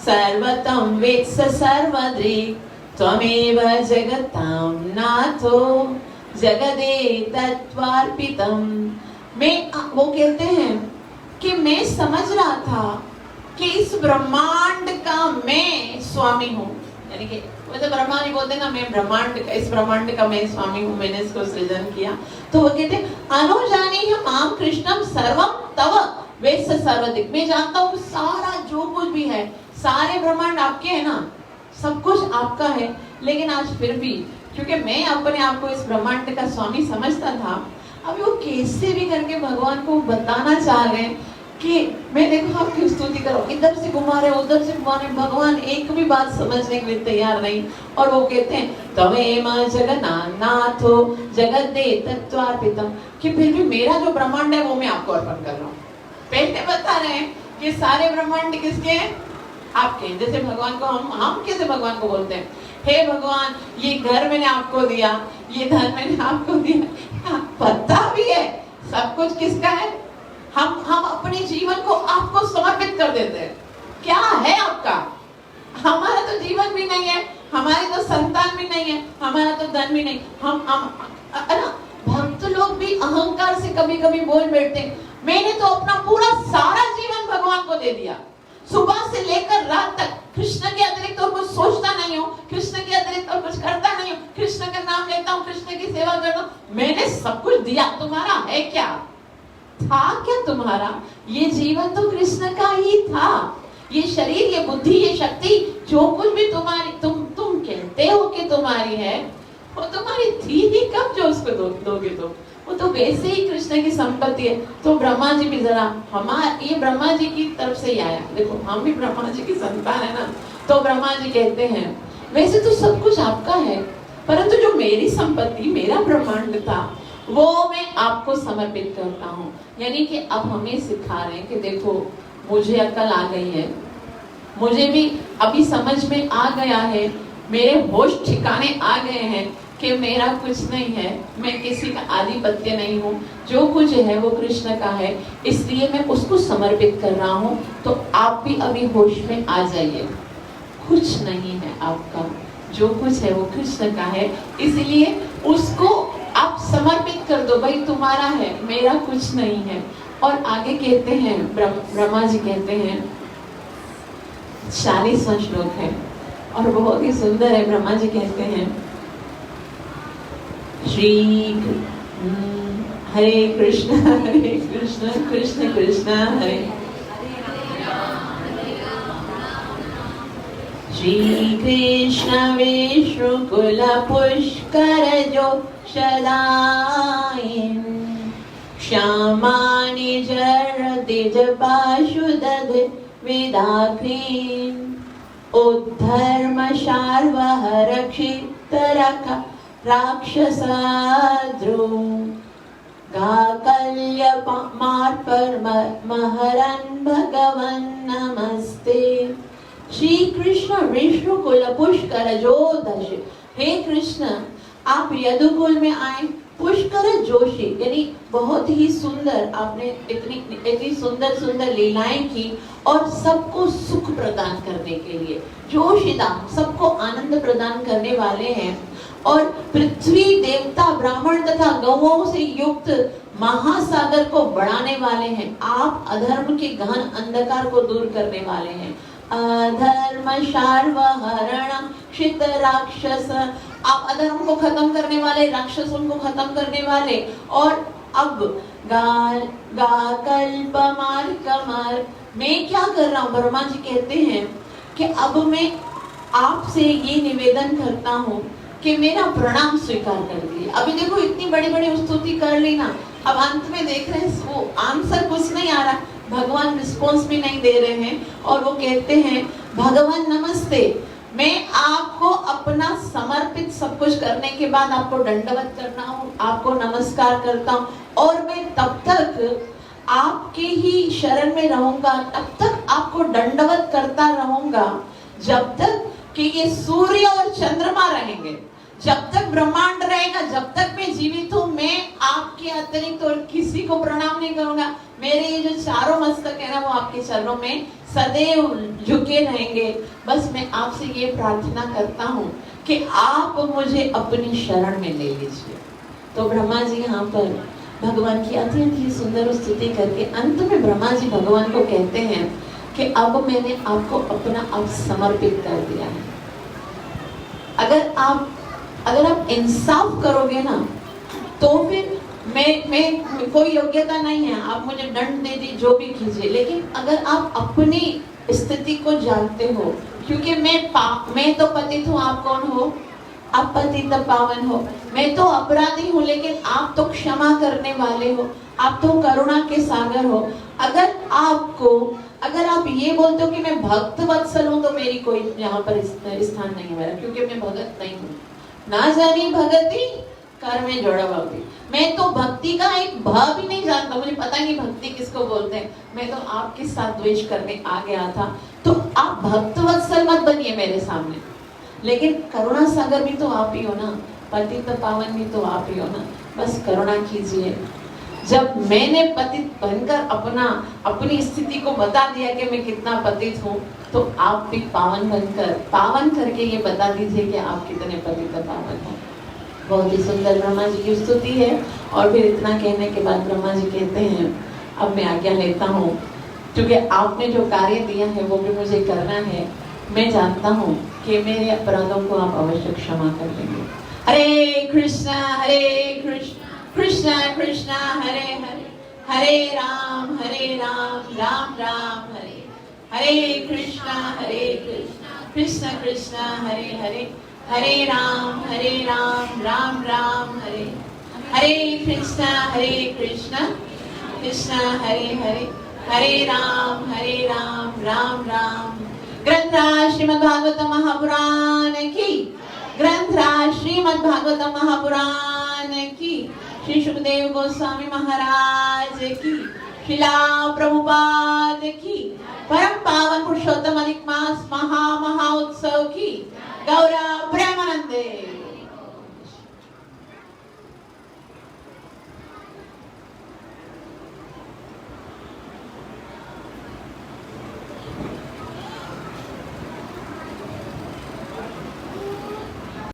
सर्वतम वेत्स सर्वदृक् त्वमेव जगतां नाथो जगदेतत्त्वार्पितम्। वो कहते हैं कि मैं समझ रहा था कि इस ब्रह्मांड का मैं स्वामी हूँ, यानी कि मतलब ब्रह्मा जी बोलते ना मैं ब्रह्मांड, इस ब्रह्मांड का मैं स्वामी हूँ, मैंने इसको सृजन किया। तो वो कहते हैं अनुजानी हम कृष्णम सर्वम तव वेत्स सर्वदृक्, मैं जानता हूँ सारा जो कुछ भी है, सारे ब्रह्मांड आपके हैं ना, सब कुछ आपका है। लेकिन आज फिर भी क्योंकि मैं अपने आप को इस ब्रह्मांड का स्वामी समझता था, अभी वो कैसे भी करके भगवान को बताना चाह रहे हैं कि मैं देखो आपकी स्तुति करो, इधर से घुमा रहे उधर से घुमा रहे, भगवान एक भी बात समझने के लिए तैयार नहीं। और वो कहते हैं तवेम जगन्नाथो जगदेतत्त्वार्पितम्, कि फिर भी मेरा जो ब्रह्मांड है वो मैं आपको अर्पण कर रहा हूँ। पहले बता रहे हैं कि सारे ब्रह्मांड किसके हैं, आपके। जैसे भगवान को हम कैसे भगवान को बोलते हैं, हे भगवान ये घर मैंने आपको दिया, ये धन मैंने आपको दिया, पता भी है सब कुछ किसका है, हम अपने जीवन को आपको समर्पित कर देते हैं। क्या है आपका, हमारा तो जीवन भी नहीं है, हमारी तो संतान भी नहीं है, हमारा तो धन भी नहीं। हम भक्त लोग भी अहंकार से कभी कभी बोल बैठते हैं मैंने तो अपना पूरा सारा जीवन भगवान को दे दिया, सुबह से लेकर रात तक कृष्ण के अतिरिक्त और कुछ सोचता नहीं हूँ, कृष्ण के अतिरिक्त और कुछ करता नहीं हूँ, कृष्ण का नाम लेता हूँ, कृष्ण की सेवा करता हूँ, मैंने सब कुछ दिया, तुम्हारा है क्या, था क्या तुम्हारा? ये जीवन तो कृष्ण का ही था, ये शरीर, ये बुद्धि, ये शक्ति, जो कुछ भी तुम्हारी, तुम कहते हो कि तुम्हारी है, वो तुम्हारी थी ही कब जो उसको दोगे तुम, वो तो वैसे ही कृष्ण की संपत्ति है। तो ब्रह्मा जी भी जरा ये ब्रह्मा जी की तरफ से ही आया, देखो हम भी ब्रह्मा जी की संतान है ना। तो ब्रह्मा जी कहते हैं वैसे तो सब कुछ आपका है, परंतु जो मेरी संपत्ति, मेरा ब्रह्मांड था, वो मैं आपको समर्पित करता हूँ। यानी कि अब हमें सिखा रहे हैं कि देखो मुझे अकल आ गई है, मुझे भी अभी समझ में आ गया है, मेरे होश ठिकाने आ गए हैं कि मेरा कुछ नहीं है, मैं किसी का आधिपत्य नहीं हूँ, जो कुछ है वो कृष्ण का है, इसलिए मैं उसको समर्पित कर रहा हूँ। तो आप भी अभी होश में आ जाइए, कुछ नहीं है आपका, जो कुछ है वो कृष्ण का है, इसलिए उसको आप समर्पित कर दो, भाई तुम्हारा है, मेरा कुछ नहीं है। और आगे कहते हैं, ब्रह्मा जी कहते हैं, 40वां श्लोक है और बहुत ही सुंदर है। ब्रह्मा जी कहते हैं, हरे कृष्ण कृष्ण कृष्ण हरे, श्री कृष्ण विष्णु कुल पुष्कर जो सदाइन, श्यामानि जरतिज पाशुदध विदाक्रीन, उद्धर्म शार्वह रक्षित रख राक्षसाद्रु, गाकल्य मार्पर महरन भगवन नमस्ते। श्री कृष्ण विष्णु कुल पुष्कर जो दश, हे कृष्ण आप यदुकुल में आए, पुष्कर जोशी यानी बहुत ही सुंदर, आपने इतनी सुंदर सुंदर लीलाएं की और सबको सुख प्रदान करने के लिए, जोशीदाम सबको आनंद प्रदान करने वाले हैं, और पृथ्वी देवता ब्राह्मण तथा गौओं से युक्त महासागर को बढ़ाने वाले हैं। आप अधर्म के गहन अंधकार को दूर करने वाले हैं। अधर्म शार्वहरण क्षित राक्षस, आप अधर्म को खत्म करने वाले, राक्षसों को खत्म करने वाले। और अब कल्प मार्ग, मैं क्या कर रहा हूँ? ब्रह्मा जी कहते हैं कि अब मैं आपसे ये निवेदन करता हूँ कि मेरा प्रणाम स्वीकार कर दिए। अभी देखो इतनी बड़ी बड़ी स्तुति कर ली ना, अब अंत में देख रहे हैं वो आंसर कुछ नहीं आ रहा, भगवान रिस्पॉन्स भी नहीं दे रहे हैं, और वो कहते हैं भगवान नमस्ते, मैं आपको अपना समर्पित सब कुछ करने के बाद आपको दंडवत करना हूँ, आपको नमस्कार करता हूँ, और मैं तब तक आपके ही शरण में रहूंगा, तब तक आपको दंडवत करता रहूंगा जब तक कि ये सूर्य और चंद्रमा रहेंगे, जब तक ब्रह्मांड रहेगा, जब तक मैं जीवित हूँ, मैं आपके अतिरिक्त और किसी को प्रणाम नहीं करूंगा। मेरे ये जो चारों मस्तक है ना, वो आपके चरणों में सदैव झुके रहेंगे। बस मैं आपसे ये प्रार्थना करता हूँ कि आप मुझे अपनी शरण में ले लीजिए। तो ब्रह्मा जी यहाँ पर भगवान की अत्यंत ही सुंदर स्तुति करके अंत में ब्रह्मा जी भगवान को कहते हैं कि अब मैंने आपको अपना आप समर्पित कर दिया है। अगर आप इंसाफ करोगे ना, तो फिर मैं कोई योग्यता नहीं है, आप मुझे दंड दे दी, जो भी कीजिए, लेकिन अगर आप अपनी स्थिति को जानते हो, क्योंकि मैं तो पतित हूँ, आप कौन हो? आप पतित पावन हो। मैं तो अपराधी हूँ, लेकिन आप तो क्षमा करने वाले हो, आप तो करुणा के सागर हो। अगर आप ये बोलते हो कि मैं भक्त वत्सल हूँ, तो मेरी कोई यहाँ पर स्थान नहीं है मेरा, क्योंकि मैं भगत नहीं हूँ। ना जानी भगती कर में जोड़ा भक्ति, मैं तो भक्ति का एक भाव भी नहीं जानता, मुझे पता नहीं भक्ति किसको बोलते हैं। मैं तो आपके साथ द्वेष करने आ गया था। तो आप भक्त वत्सल मत बनिए मेरे सामने, लेकिन करुणा सागर भी तो आप ही हो ना, पतित पावन भी तो आप ही हो ना, बस करुणा कीजिए। जब मैंने पतित बनकर अपनी स्थिति को बता दिया कि मैं कितना पतित हूँ, तो आप भी पावन करके ये बता दीजिए कि आप कितने पतित पावन हो। बहुत ही सुंदर ब्रह्मा जी की स्तुति है। और फिर इतना कहने के बाद ब्रह्मा जी कहते हैं, अब मैं आज्ञा लेता हूँ, क्योंकि आपने जो कार्य दिया है वो भी मुझे करना है। मैं जानता हूँ कि मेरे अपराधों को आप अवश्य क्षमा कर देंगे। हरे कृष्णा कृष्णा कृष्णा हरे हरे, हरे राम राम राम हरे हरे, कृष्णा कृष्णा कृष्णा हरे हरे, हरे राम राम राम हरे हरे, कृष्णा कृष्णा हरे हरे, हरे राम राम राम। ग्रंथराज श्रीमद् भागवत महापुराण की, ग्रंथराज श्रीमद् भागवत महापुराण की, श्री सुखदेव गोस्वामी महाराज की, शिला प्रभुपाद की, परम पावन पुरुषोत्तम अधिक मास महा उत्सव की, गौरव